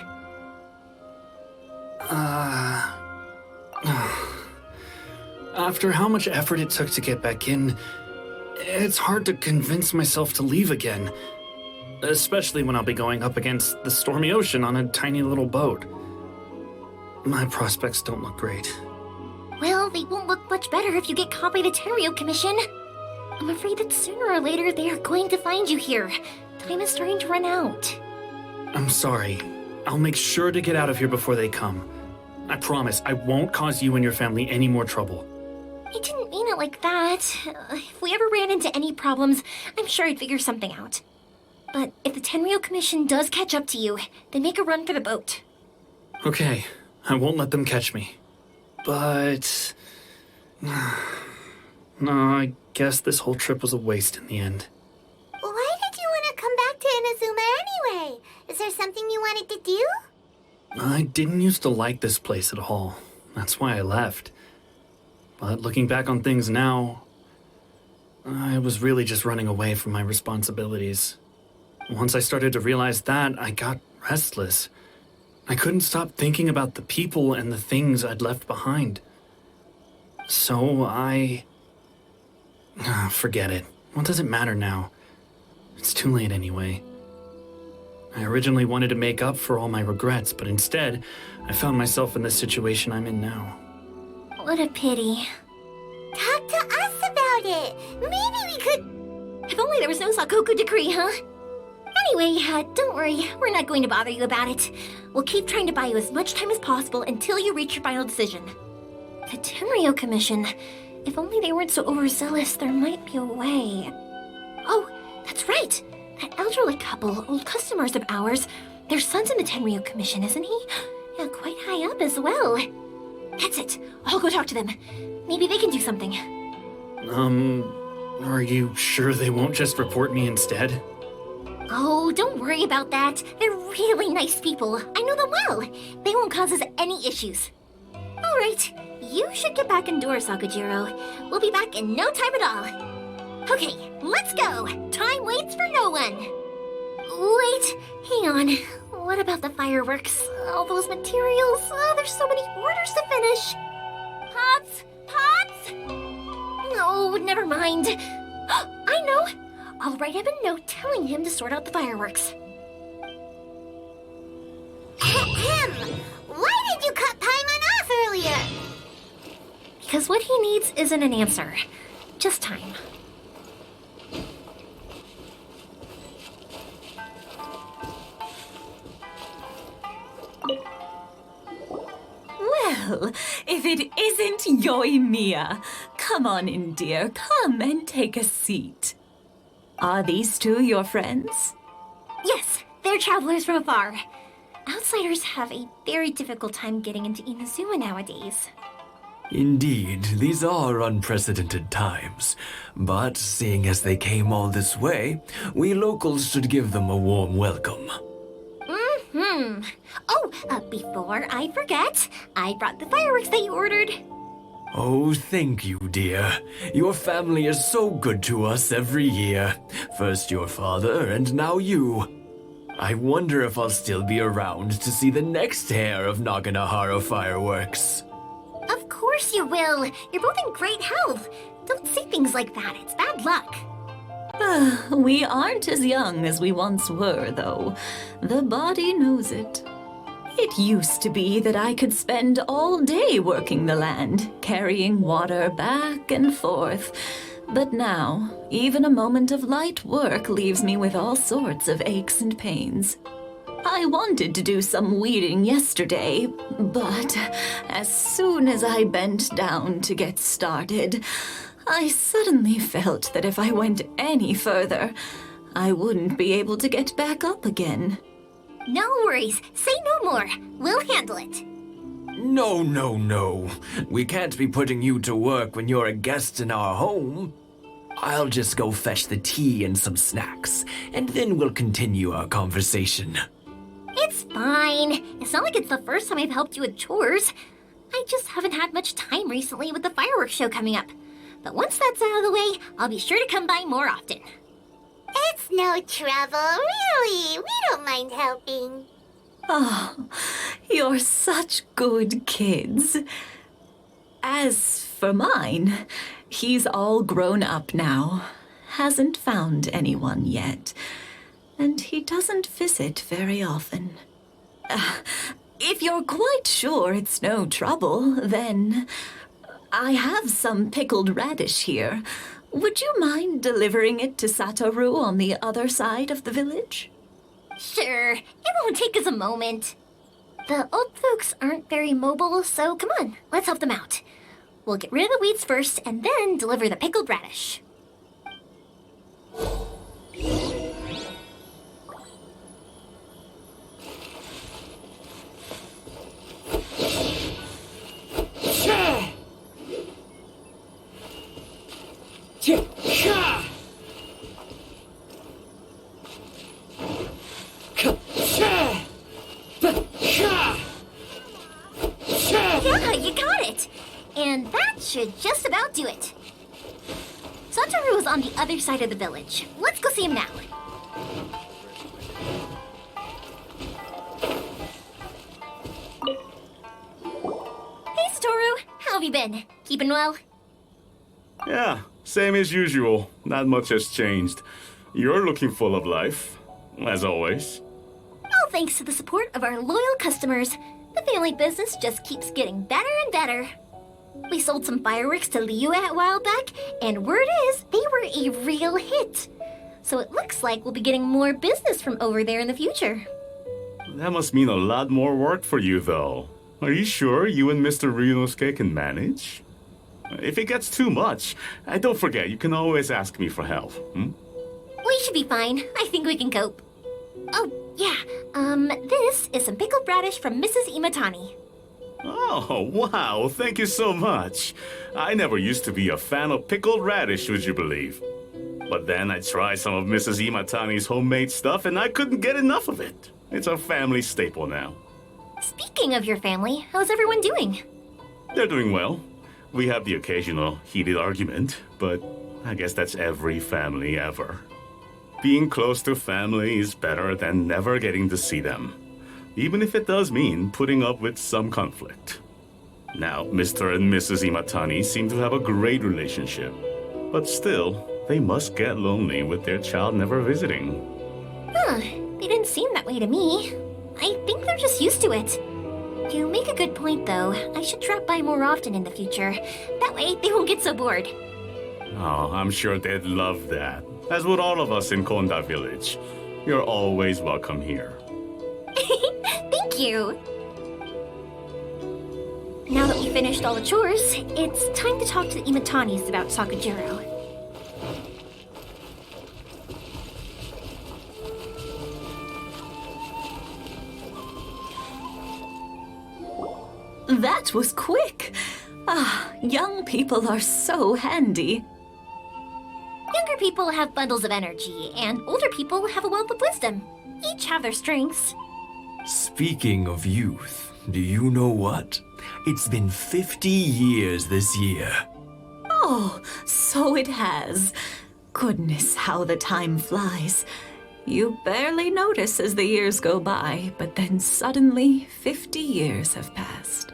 After how much effort it took to get back in, it's hard to convince myself to leave again. Especially when I'll be going up against the stormy ocean on a tiny little boat. My prospects don't look great. Well, they won't look much better if you get caught by the Tenryo Commission. I'm afraid that sooner or later they are going to find you here. Time is starting to run out. I'm sorry. I'll make sure to get out of here before they come. I promise I won't cause you and your family any more trouble. I didn't mean it like that. If we ever ran into any problems, I'm sure I'd figure something out. But if the Tenryo Commission does catch up to you, then make a run for the boat. Okay, I won't let them catch me. But... no, I guess this whole trip was a waste in the end. Why did you want to come back to Inazuma anyway? Is there something you wanted to do? I didn't used to like this place at all. That's why I left. But looking back on things now, I was really just running away from my responsibilities. Once I started to realize that, I got restless. I couldn't stop thinking about the people and the things I'd left behind. So I... forget it. What does it matter now? It's too late anyway. I originally wanted to make up for all my regrets, but instead, I found myself in the situation I'm in now. What a pity. Talk to us about it. Maybe we could... If only there was no Sakoku decree, huh? Anyway, don't worry. We're not going to bother you about it. We'll keep trying to buy you as much time as possible until you reach your final decision. The Tenryo Commission. If only they weren't so overzealous, there might be a way. Oh, that's right. That elderly couple, old customers of ours, their son's in the Tenryo Commission, isn't he? Yeah, quite high up as well. That's it. I'll go talk to them. Maybe they can do something. Are you sure they won't just report me instead? Oh, don't worry about that. They're really nice people. I know them well. They won't cause us any issues. All right, you should get back indoors, Sakujirou. We'll be back in no time at all. Okay, let's go. Time waits for no one. Wait, hang on. What about the fireworks? All those materials? Oh, there's so many orders to finish. Pops? Pops? No, never mind. I know. I'll write him a note telling him to sort out the fireworks. Ahem! Why did you cut Paimon off earlier? Because what he needs isn't an answer, just time. Well, if it isn't Yoimiya, come on in, dear. Come and take a seat. Are these two your friends? Yes, they're travelers from afar. Outsiders have a very difficult time getting into Inazuma nowadays. Indeed, these are unprecedented times. But seeing as they came all this way, we locals should give them a warm welcome. Oh, before I forget, I brought the fireworks that you ordered. Oh, thank you, dear. Your family is so good to us every year. First your father, and now you. I wonder if I'll still be around to see the next heir of Naganohara fireworks. Of course you will. You're both in great health. Don't say things like that. It's bad luck. We aren't as young as we once were, though. The body knows it. It used to be that I could spend all day working the land, carrying water back and forth. But now, even a moment of light work leaves me with all sorts of aches and pains. I wanted to do some weeding yesterday, but as soon as I bent down to get started, I suddenly felt that if I went any further, I wouldn't be able to get back up again. No worries. Say no more. We'll handle it. No. We can't be putting you to work when you're a guest in our home. I'll just go fetch the tea and some snacks, and then we'll continue our conversation. It's fine. It's not like it's the first time I've helped you with chores. I just haven't had much time recently with the fireworks show coming up. But once that's out of the way, I'll be sure to come by more often. It's no trouble, really. We don't mind helping. Oh, you're such good kids. As for mine, he's all grown up now. Hasn't found anyone yet. And he doesn't visit very often. If you're quite sure it's no trouble, then I have some pickled radish here. Would you mind delivering it to Satoru on the other side of the village? Sure, it won't take us a moment. The old folks aren't very mobile, so come on, let's help them out. We'll get rid of the weeds first and then deliver the pickled radish. Yeah, you got it! And that should just about do it. Satoru is on the other side of the village. Let's go see him now. Hey, Satoru. How have you been? Keeping well? Yeah, same as usual. Not much has changed. You're looking full of life, as always. All thanks to the support of our loyal customers, the family business just keeps getting better and better. We sold some fireworks to Liu a while back, and word is they were a real hit. So it looks like we'll be getting more business from over there in the future. That must mean a lot more work for you, though. Are you sure you and Mr. Ryuunosuke can manage? If it gets too much, don't forget, you can always ask me for help. We should be fine. I think we can cope. Oh, yeah. This is some pickled radish from Mrs. Imatani. Oh, wow, thank you so much. I never used to be a fan of pickled radish, would you believe? But then I tried some of Mrs. Imatani's homemade stuff and I couldn't get enough of it. It's a family staple now. Speaking of your family, how's everyone doing? They're doing well. We have the occasional heated argument, but I guess that's every family ever. Being close to family is better than never getting to see them, even if it does mean putting up with some conflict. Now, Mr. and Mrs. Imatani seem to have a great relationship, but still, they must get lonely with their child never visiting. Huh, they didn't seem that way to me. I think they're just used to it. You make a good point, though. I should drop by more often in the future. That way, they won't get so bored. Oh, I'm sure they'd love that, as would all of us in Konda Village. You're always welcome here. Thank you. Now that we finished all the chores, it's time to talk to the Imatanis about Sakujirou. That was quick. Young people are so handy. Younger people have bundles of energy, and older people have a wealth of wisdom. Each have their strengths. Speaking of youth, do you know what? It's been 50 years this year. Oh, so it has. Goodness, how the time flies. You barely notice as the years go by, but then suddenly 50 years have passed.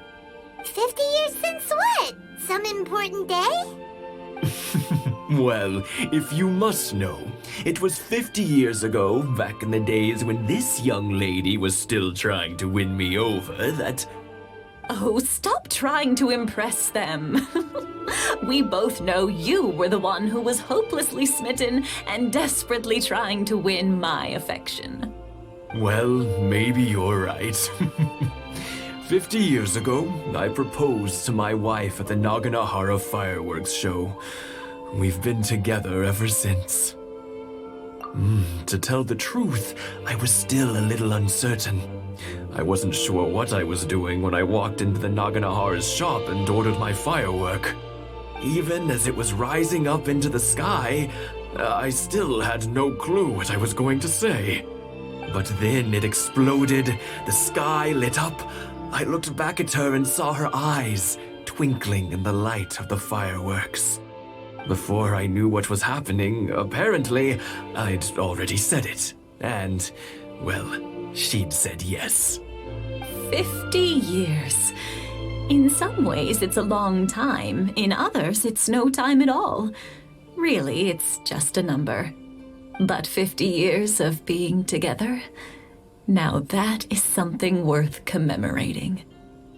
50 years since what? Some important day? Well, if you must know, it was 50 years ago, back in the days when this young lady was still trying to win me over, that... Oh, stop trying to impress them. We both know you were the one who was hopelessly smitten and desperately trying to win my affection. Well, maybe you're right. 50 years ago, I proposed to my wife at the Naganohara fireworks show. We've been together ever since. To tell the truth, I was still a little uncertain. I wasn't sure what I was doing when I walked into the Naganohara's shop and ordered my firework. Even as it was rising up into the sky, I still had no clue what I was going to say. But then it exploded, the sky lit up. I looked back at her and saw her eyes twinkling in the light of the fireworks. Before I knew what was happening, apparently, I'd already said it. And, well, she'd said yes. 50 years. In some ways, it's a long time. In others, it's no time at all. Really, it's just a number. But 50 years of being together, Now that is something worth commemorating.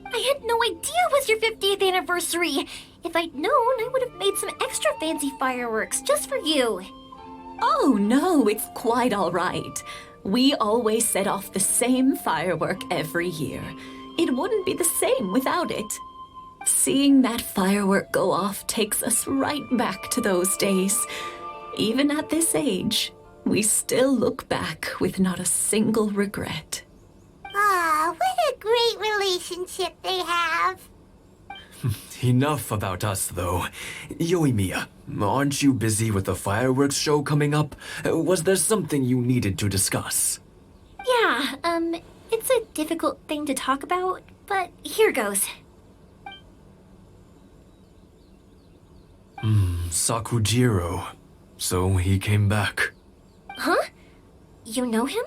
I had no idea it was your 50th anniversary. If I'd known, I would have made some extra fancy fireworks just for you. Oh no, it's quite all right. We always set off the same firework every year. It wouldn't be the same without it. Seeing that firework go off takes us right back to those days. Even at this age, we still look back with not a single regret. Ah, what a great relationship they have. Enough about us, though. Yoimiya, aren't you busy with the fireworks show coming up? Was there something you needed to discuss? Yeah, it's a difficult thing to talk about, but here goes. Sakujirou. So he came back. Huh? You know him?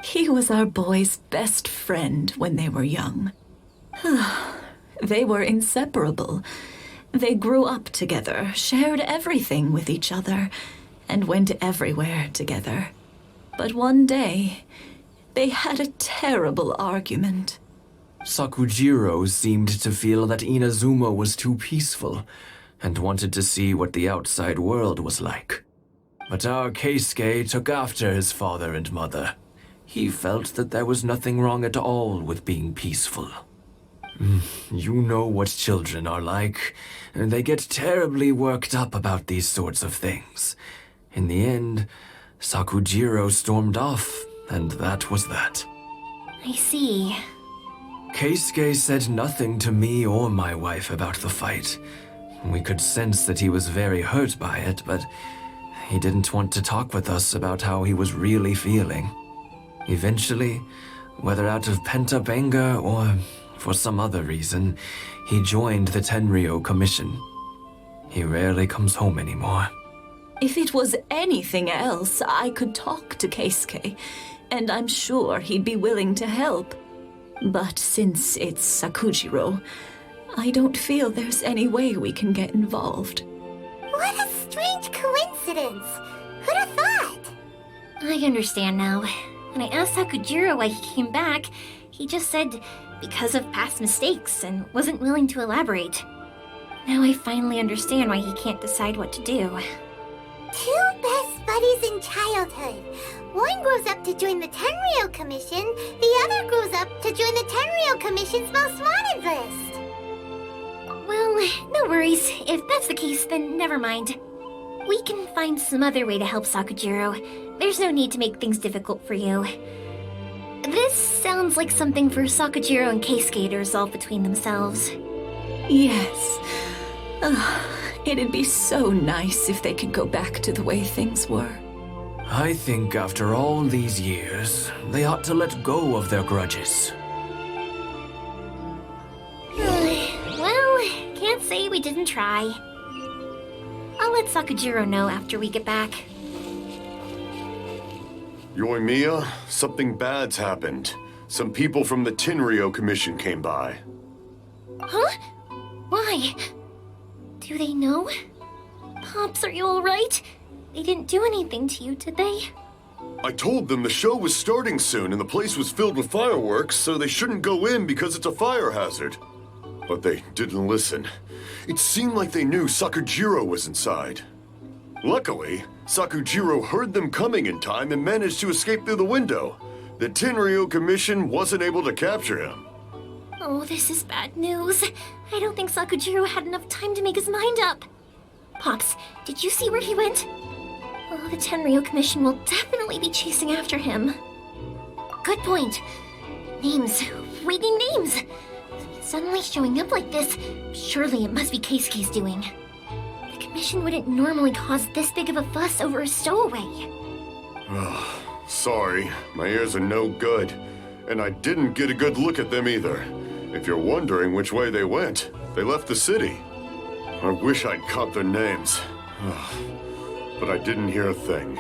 He was our boys' best friend when they were young. They were inseparable. They grew up together, shared everything with each other, and went everywhere together. But one day, they had a terrible argument. Sakujirou seemed to feel that Inazuma was too peaceful and wanted to see what the outside world was like. But our Keisuke took after his father and mother. He felt that there was nothing wrong at all with being peaceful. You know what children are like. They get terribly worked up about these sorts of things. In the end, Sakujirou stormed off, and that was that. I see. Keisuke said nothing to me or my wife about the fight. We could sense that he was very hurt by it, but he didn't want to talk with us about how he was really feeling. Eventually, whether out of pent-up anger or for some other reason, he joined the Tenryou Commission. He rarely comes home anymore. If it was anything else, I could talk to Keisuke, and I'm sure he'd be willing to help. But since it's Sakujirou, I don't feel there's any way we can get involved. What a strange coincidence. Who'd have thought? I understand now. When I asked Sakujirou why he came back, he just said because of past mistakes and wasn't willing to elaborate. Now I finally understand why he can't decide what to do. Two best buddies in childhood. One grows up to join the Tenryou Commission, the other grows up to join the Tenryou Commission's most wanted list. Well, no worries. If that's the case, then never mind. We can find some other way to help Sakujirou. There's no need to make things difficult for you. This sounds like something for Sakujirou and Keisuke to resolve between themselves. Yes. It'd be so nice if they could go back to the way things were. I think after all these years, they ought to let go of their grudges. Well, can't say we didn't try. I'll let Sakujirou know after we get back. Yoimiya, something bad's happened. Some people from the Tenryou Commission came by. Huh? Why? Do they know? Pops, are you alright? They didn't do anything to you, did they? I told them the show was starting soon and the place was filled with fireworks, so they shouldn't go in because it's a fire hazard. But they didn't listen. It seemed like they knew Sakujirou was inside. Luckily, Sakujirou heard them coming in time and managed to escape through the window. The Tenryou Commission wasn't able to capture him. Oh, this is bad news. I don't think Sakujirou had enough time to make his mind up. Pops, did you see where he went? Oh, the Tenryou Commission will definitely be chasing after him. Good point. Names. Reading names. Suddenly showing up like this, surely it must be Keisuke's doing. The Commission wouldn't normally cause this big of a fuss over a stowaway. Sorry, my ears are no good. And I didn't get a good look at them either. If you're wondering which way they went, they left the city. I wish I'd caught their names. But I didn't hear a thing.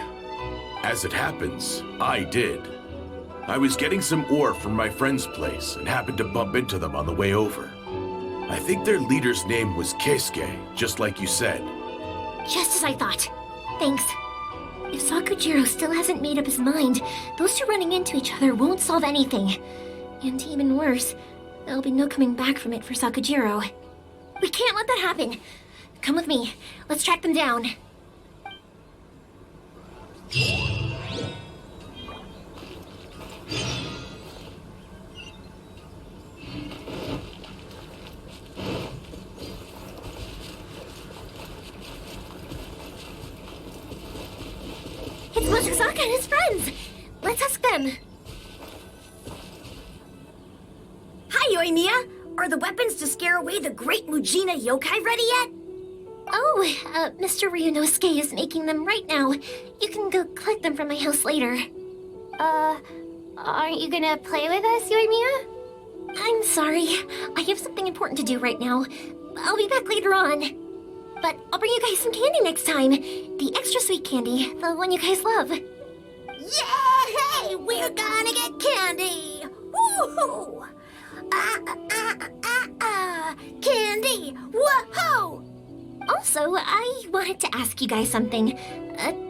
As it happens, I did. I was getting some ore from my friend's place and happened to bump into them on the way over. I think their leader's name was Keisuke, just like you said. Just as I thought. Thanks. If Sakujirou still hasn't made up his mind, those two running into each other won't solve anything. And even worse, there'll be no coming back from it for Sakujirou. We can't let that happen. Come with me. Let's track them down. It's Mochizaka and his friends! Let's ask them. Hi, Yoimiya! Are the weapons to scare away the great Mujina yokai ready yet? Oh, Mr. Ryuunosuke is making them right now. You can go collect them from my house later. Aren't you gonna play with us, Yoimiya? I'm sorry. I have something important to do right now. I'll be back later on. But I'll bring you guys some candy next time. The extra sweet candy, the one you guys love. Yay! We're gonna get candy! Woohoo! Candy! Whoa! Also, I wanted to ask you guys something.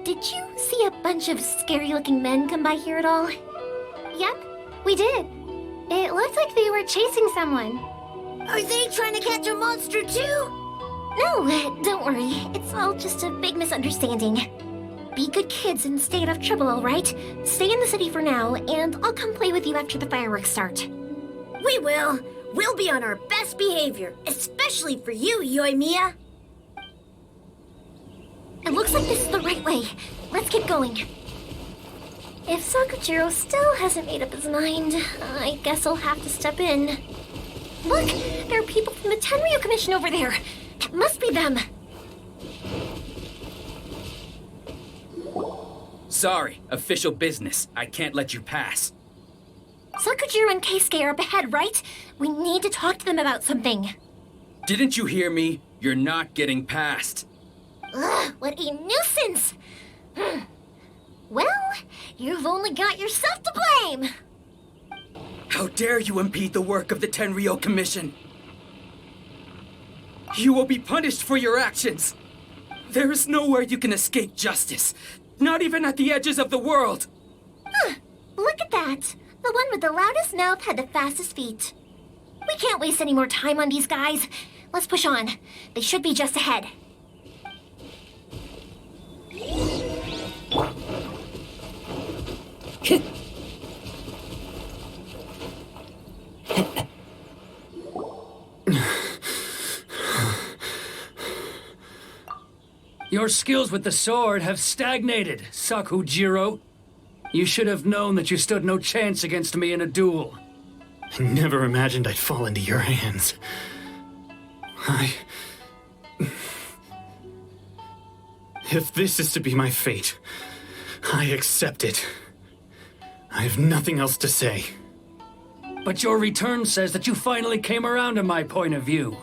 Did you see a bunch of scary-looking men come by here at all? Yep, we did. It looked like they were chasing someone. Are they trying to catch a monster too? No, don't worry. It's all just a big misunderstanding. Be good kids and stay out of trouble, all right? Stay in the city for now, and I'll come play with you after the fireworks start. We will. We'll be on our best behavior, especially for you, Yoimiya. It looks like this is the right way. Let's keep going. If Sakujirou still hasn't made up his mind, I guess I'll have to step in. Look! There are people from the Tenryu Commission over there! It must be them! Sorry, official business. I can't let you pass. Sakujirou and Keisuke are up ahead, right? We need to talk to them about something. Didn't you hear me? You're not getting past. Ugh, what a nuisance! Well, you've only got yourself to blame! How dare you impede the work of the Tenryu Commission? You will be punished for your actions. There is nowhere you can escape justice, not even at the edges of the world. Look at that! The one with the loudest mouth had the fastest feet. We can't waste any more time on these guys. Let's push on. They should be just ahead. Your skills with the sword have stagnated, Sakujirou. You should have known that you stood no chance against me in a duel. I never imagined I'd fall into your hands. If this is to be my fate, I accept it. I have nothing else to say. But your return says that you finally came around to my point of view.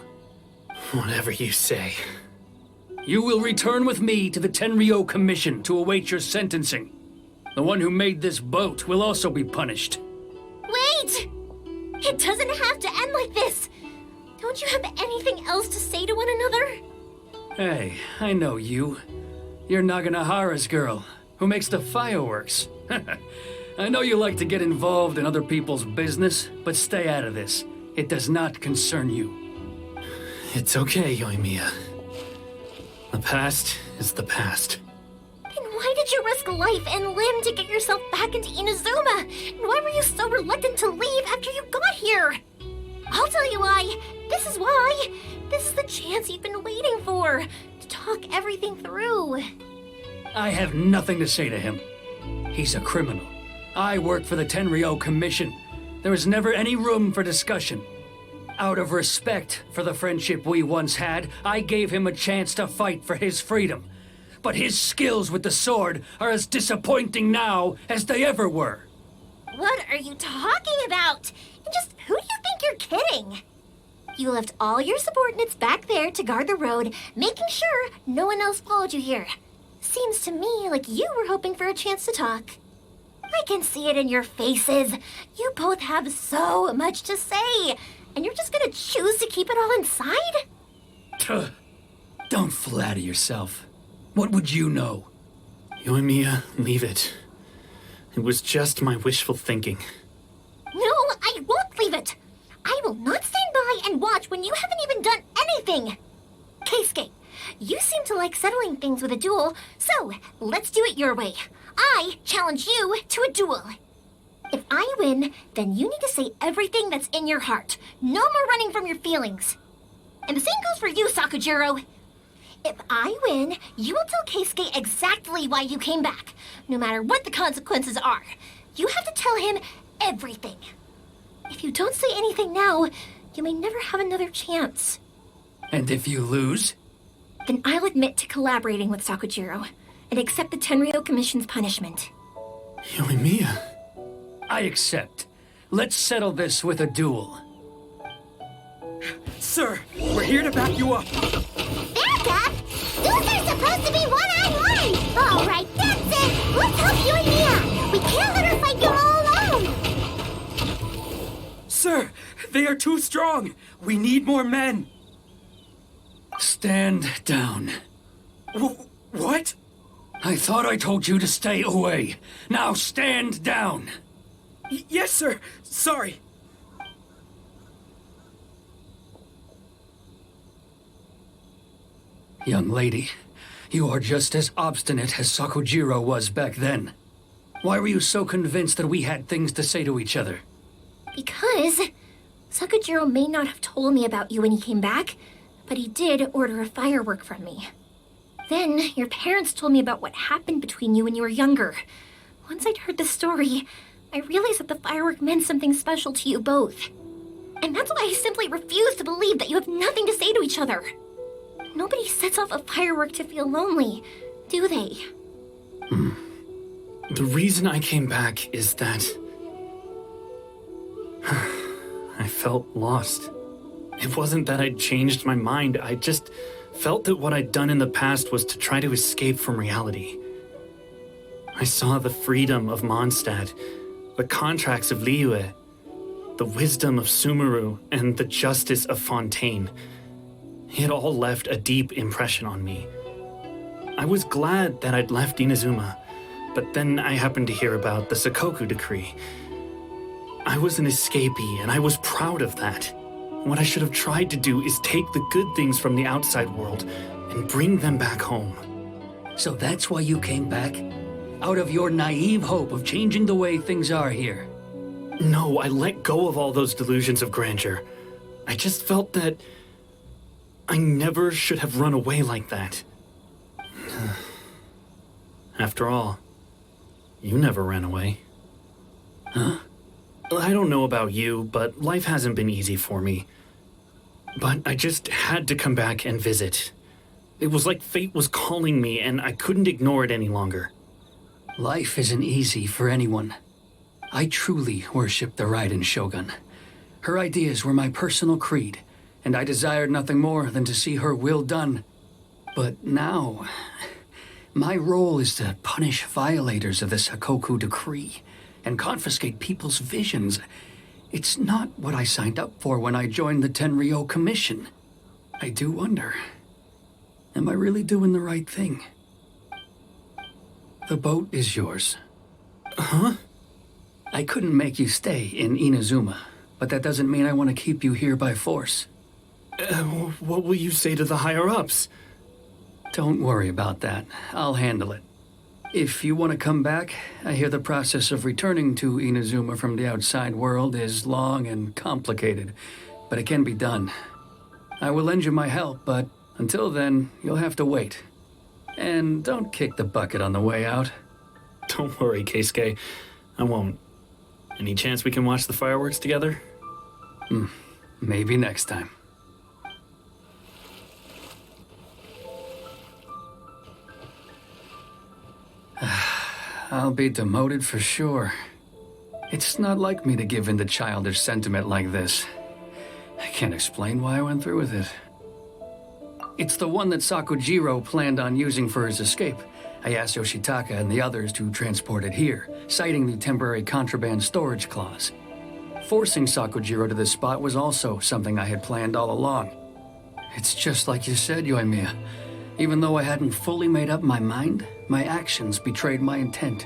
Whatever you say. You will return with me to the Tenryu Commission to await your sentencing. The one who made this boat will also be punished. Wait! It doesn't have to end like this! Don't you have anything else to say to one another? Hey, I know you. You're Naganohara's girl, who makes the fireworks. I know you like to get involved in other people's business, but stay out of this. It does not concern you. It's okay, Yoimiya. The past is the past. Then why did you risk life and limb to get yourself back into Inazuma? And why were you so reluctant to leave after you got here? I'll tell you why. This is why. This is the chance you've been waiting for. To talk everything through. I have nothing to say to him. He's a criminal. I work for the Tenryu Commission. There is never any room for discussion. Out of respect for the friendship we once had, I gave him a chance to fight for his freedom. But his skills with the sword are as disappointing now as they ever were. What are you talking about? And just who do you think you're kidding? You left all your subordinates back there to guard the road, making sure no one else followed you here. Seems to me like you were hoping for a chance to talk. I can see it in your faces. You both have so much to say, and you're just gonna choose to keep it all inside? Don't flatter yourself. What would you know? Yoimiya, leave it. It was just my wishful thinking. No, I won't leave it. I will not stand by and watch when you haven't even done anything. Keisuke, you seem to like settling things with a duel, so let's do it your way. I challenge you to a duel. If I win, then you need to say everything that's in your heart. No more running from your feelings. And the same goes for you, Sakujirou. If I win, you will tell Keisuke exactly why you came back, no matter what the consequences are. You have to tell him everything. If you don't say anything now, you may never have another chance. And if you lose? Then I'll admit to collaborating with Sakujirou and accept the Tenryou Commission's punishment. Yoimiya. I accept. Let's settle this with a duel. Sir, we're here to back you up. Back up? Those are supposed to be one-on-one! All right, that's it! Let's help Yoimiya! We can't let her fight you all alone! Sir, they are too strong. We need more men. Stand down. What? I thought I told you to stay away. Now stand down. Yes, sir. Sorry. Young lady, you are just as obstinate as Sakujirou was back then. Why were you so convinced that we had things to say to each other? Because Sakujirou may not have told me about you when he came back, but he did order a firework from me. Then your parents told me about what happened between you when you were younger. Once I'd heard the story, I realized that the firework meant something special to you both. And that's why I simply refuse to believe that you have nothing to say to each other. Nobody sets off a firework to feel lonely, do they? The reason I came back is that I felt lost. It wasn't that I'd changed my mind, I just felt that what I'd done in the past was to try to escape from reality. I saw the freedom of Mondstadt, the contracts of Liyue, the wisdom of Sumeru, and the justice of Fontaine. It all left a deep impression on me. I was glad that I'd left Inazuma, but then I happened to hear about the Sakoku decree. I was an escapee, and I was proud of that. What I should have tried to do is take the good things from the outside world and bring them back home. So that's why you came back? Out of your naive hope of changing the way things are here? No, I let go of all those delusions of grandeur. I just felt that I never should have run away like that. After all, you never ran away. Huh? I don't know about you, but life hasn't been easy for me. But I just had to come back and visit. It was like fate was calling me, and I couldn't ignore it any longer. Life isn't easy for anyone. I truly worship the Raiden Shogun. Her ideas were my personal creed, and I desired nothing more than to see her will done. But now, my role is to punish violators of the Sakoku decree and confiscate people's visions. It's not what I signed up for when I joined the Tenryou Commission. I do wonder, am I really doing the right thing? The boat is yours. Huh? I couldn't make you stay in Inazuma, but that doesn't mean I want to keep you here by force. What will you say to the higher-ups? Don't worry about that. I'll handle it. If you want to come back, I hear the process of returning to Inazuma from the outside world is long and complicated, but it can be done. I will lend you my help, but until then, you'll have to wait. And don't kick the bucket on the way out. Don't worry, Keisuke. I won't. Any chance we can watch the fireworks together? Maybe next time. I'll be demoted for sure. It's not like me to give in to childish sentiment like this. I can't explain why I went through with it. It's the one that Sakujirou planned on using for his escape. I asked Yoshitaka and the others to transport it here, citing the temporary contraband storage clause. Forcing Sakujirou to this spot was also something I had planned all along. It's just like you said, Yoimiya. Even though I hadn't fully made up my mind, My actions betrayed my intent.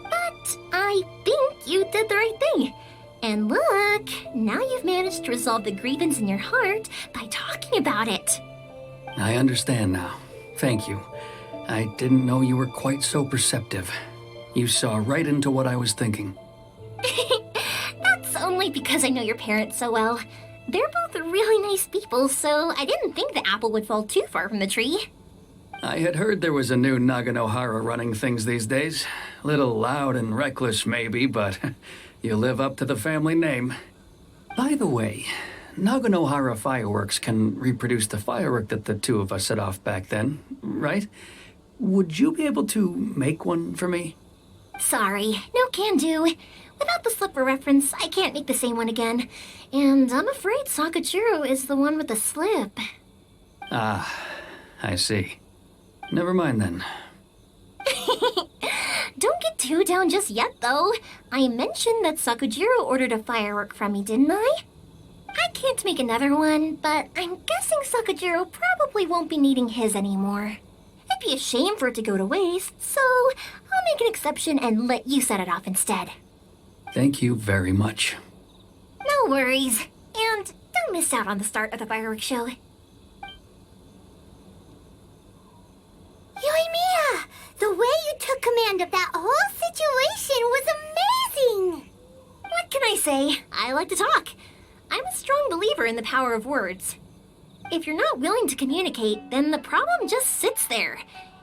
But I think you did the right thing. And look, now you've managed to resolve the grievance in your heart by talking about it. I understand now. Thank you. I didn't know you were quite so perceptive. You saw right into what I was thinking. That's only because I know your parents so well. They're both really nice people, so I didn't think the apple would fall too far from the tree. I had heard there was a new Naganohara running things these days. Little loud and reckless, maybe, but you live up to the family name. By the way, Naganohara fireworks can reproduce the firework that the two of us set off back then, right? Would you be able to make one for me? Sorry, no can do. Without the slipper reference, I can't make the same one again. And I'm afraid Sakujirou is the one with the slip. Ah, I see. Never mind then. Don't get too down just yet, though. I mentioned that Sakujirou ordered a firework from me, didn't I? I can't make another one, but I'm guessing Sakujirou probably won't be needing his anymore. It'd be a shame for it to go to waste, so I'll make an exception and let you set it off instead. Thank you very much. No worries. And don't miss out on the start of the fireworks show. Yoimiya! The way you took command of that whole situation was amazing! What can I say? I like to talk. I'm a strong believer in the power of words. If you're not willing to communicate, then the problem just sits there.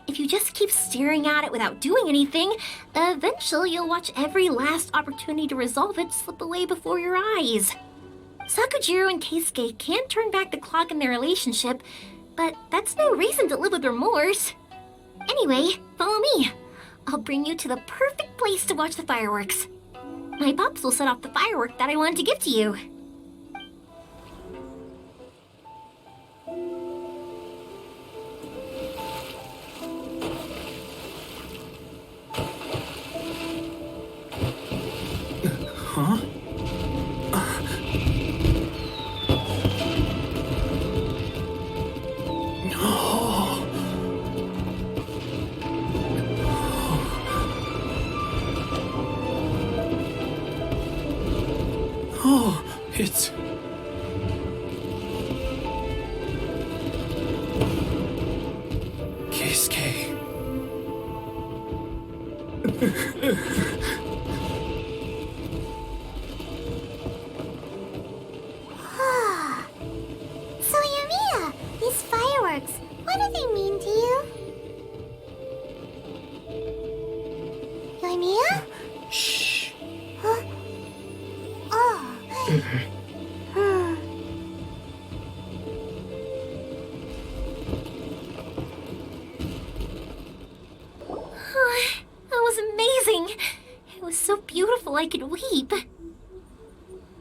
If you just keep staring at it without doing anything, eventually you'll watch every last opportunity to resolve it slip away before your eyes. Sakujirou and Keisuke can't turn back the clock in their relationship, but that's no reason to live with remorse. Anyway, follow me. I'll bring you to the perfect place to watch the fireworks. My pops will set off the firework that I wanted to give to you. Huh? Oh, it's... Keisuke. So, Yoimiya, these fireworks, what do they mean to you? Yoimiya? Shh. Huh? Oh. That was amazing. It was so beautiful I could weep.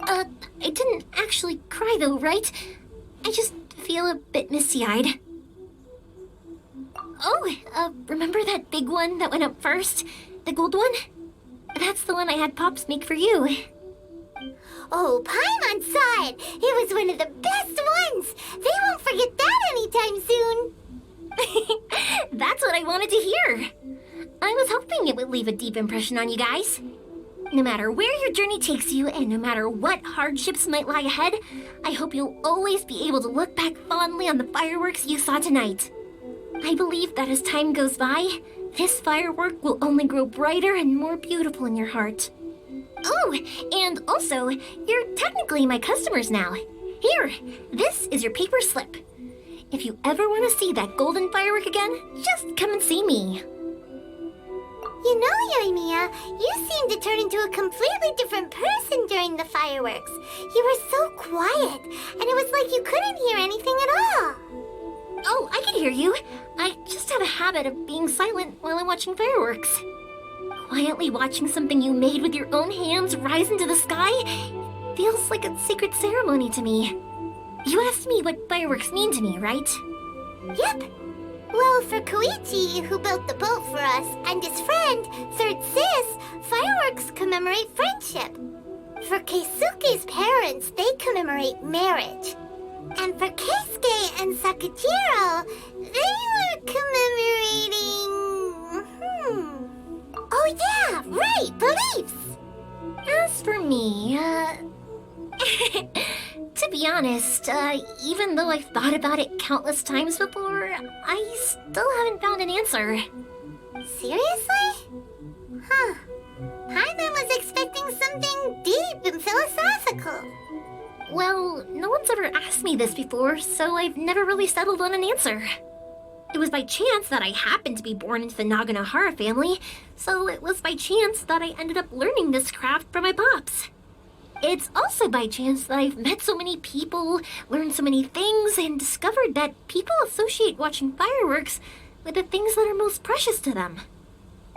I didn't actually cry though, right? I just feel a bit misty-eyed. Oh, remember that big one that went up first? The gold one? That's the one I had Pops make for you. Oh, Paimon saw it. It was one of the best ones. They won't forget that anytime soon. That's what I wanted to hear. I was hoping it would leave a deep impression on you guys. No matter where your journey takes you, and no matter what hardships might lie ahead, I hope you'll always be able to look back fondly on the fireworks you saw tonight. I believe that as time goes by, this firework will only grow brighter and more beautiful in your heart. Oh, and also, you're technically my customers now. Here, this is your paper slip. If you ever want to see that golden firework again, just come and see me. You know, Yoimiya, you seemed to turn into a completely different person during the fireworks. You were so quiet, and it was like you couldn't hear anything at all. Oh, I can hear you. I just have a habit of being silent while I'm watching fireworks. Quietly watching something you made with your own hands rise into the sky feels like a sacred ceremony to me. You asked me what fireworks mean to me, right? Yep. Well, for Koichi, who built the boat for us, and his friend, Third Sis, fireworks commemorate friendship. For Keisuke's parents, they commemorate marriage. And for Keisuke and Sakujirou, they were commemorating... Right, beliefs! As for me, to be honest, even though I've thought about it countless times before, I still haven't found an answer. Seriously? Huh. Paimon was expecting something deep and philosophical. Well, no one's ever asked me this before, so I've never really settled on an answer. It was by chance that I happened to be born into the Naganohara family, so it was by chance that I ended up learning this craft from my pops. It's also by chance that I've met so many people, learned so many things, and discovered that people associate watching fireworks with the things that are most precious to them.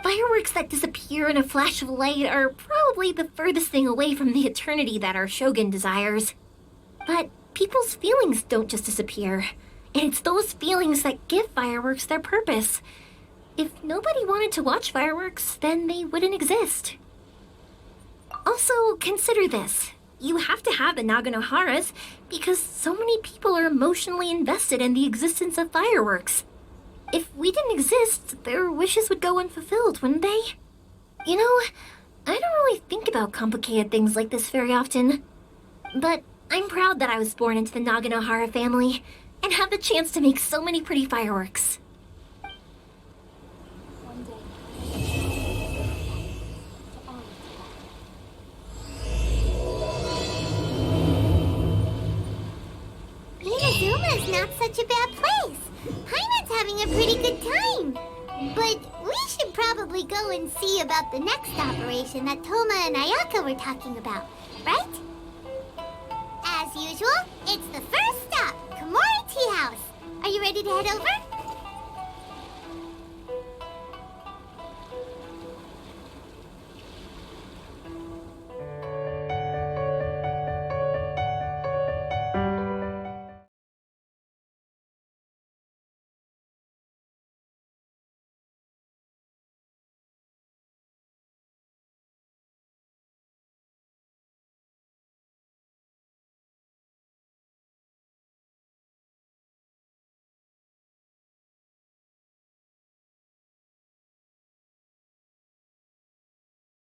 Fireworks that disappear in a flash of light are probably the furthest thing away from the eternity that our shogun desires. But people's feelings don't just disappear. And it's those feelings that give fireworks their purpose. If nobody wanted to watch fireworks, then they wouldn't exist. Also, consider this. You have to have the Naganoharas because so many people are emotionally invested in the existence of fireworks. If we didn't exist, their wishes would go unfulfilled, wouldn't they? You know, I don't really think about complicated things like this very often. But I'm proud that I was born into the Naganohara family and have the chance to make so many pretty fireworks. Inazuma's not such a bad place. Paimon's having a pretty good time. But we should probably go and see about the next operation that Toma and Ayaka were talking about, right? As usual, it's the first stop, Komori Tea House. Are you ready to head over?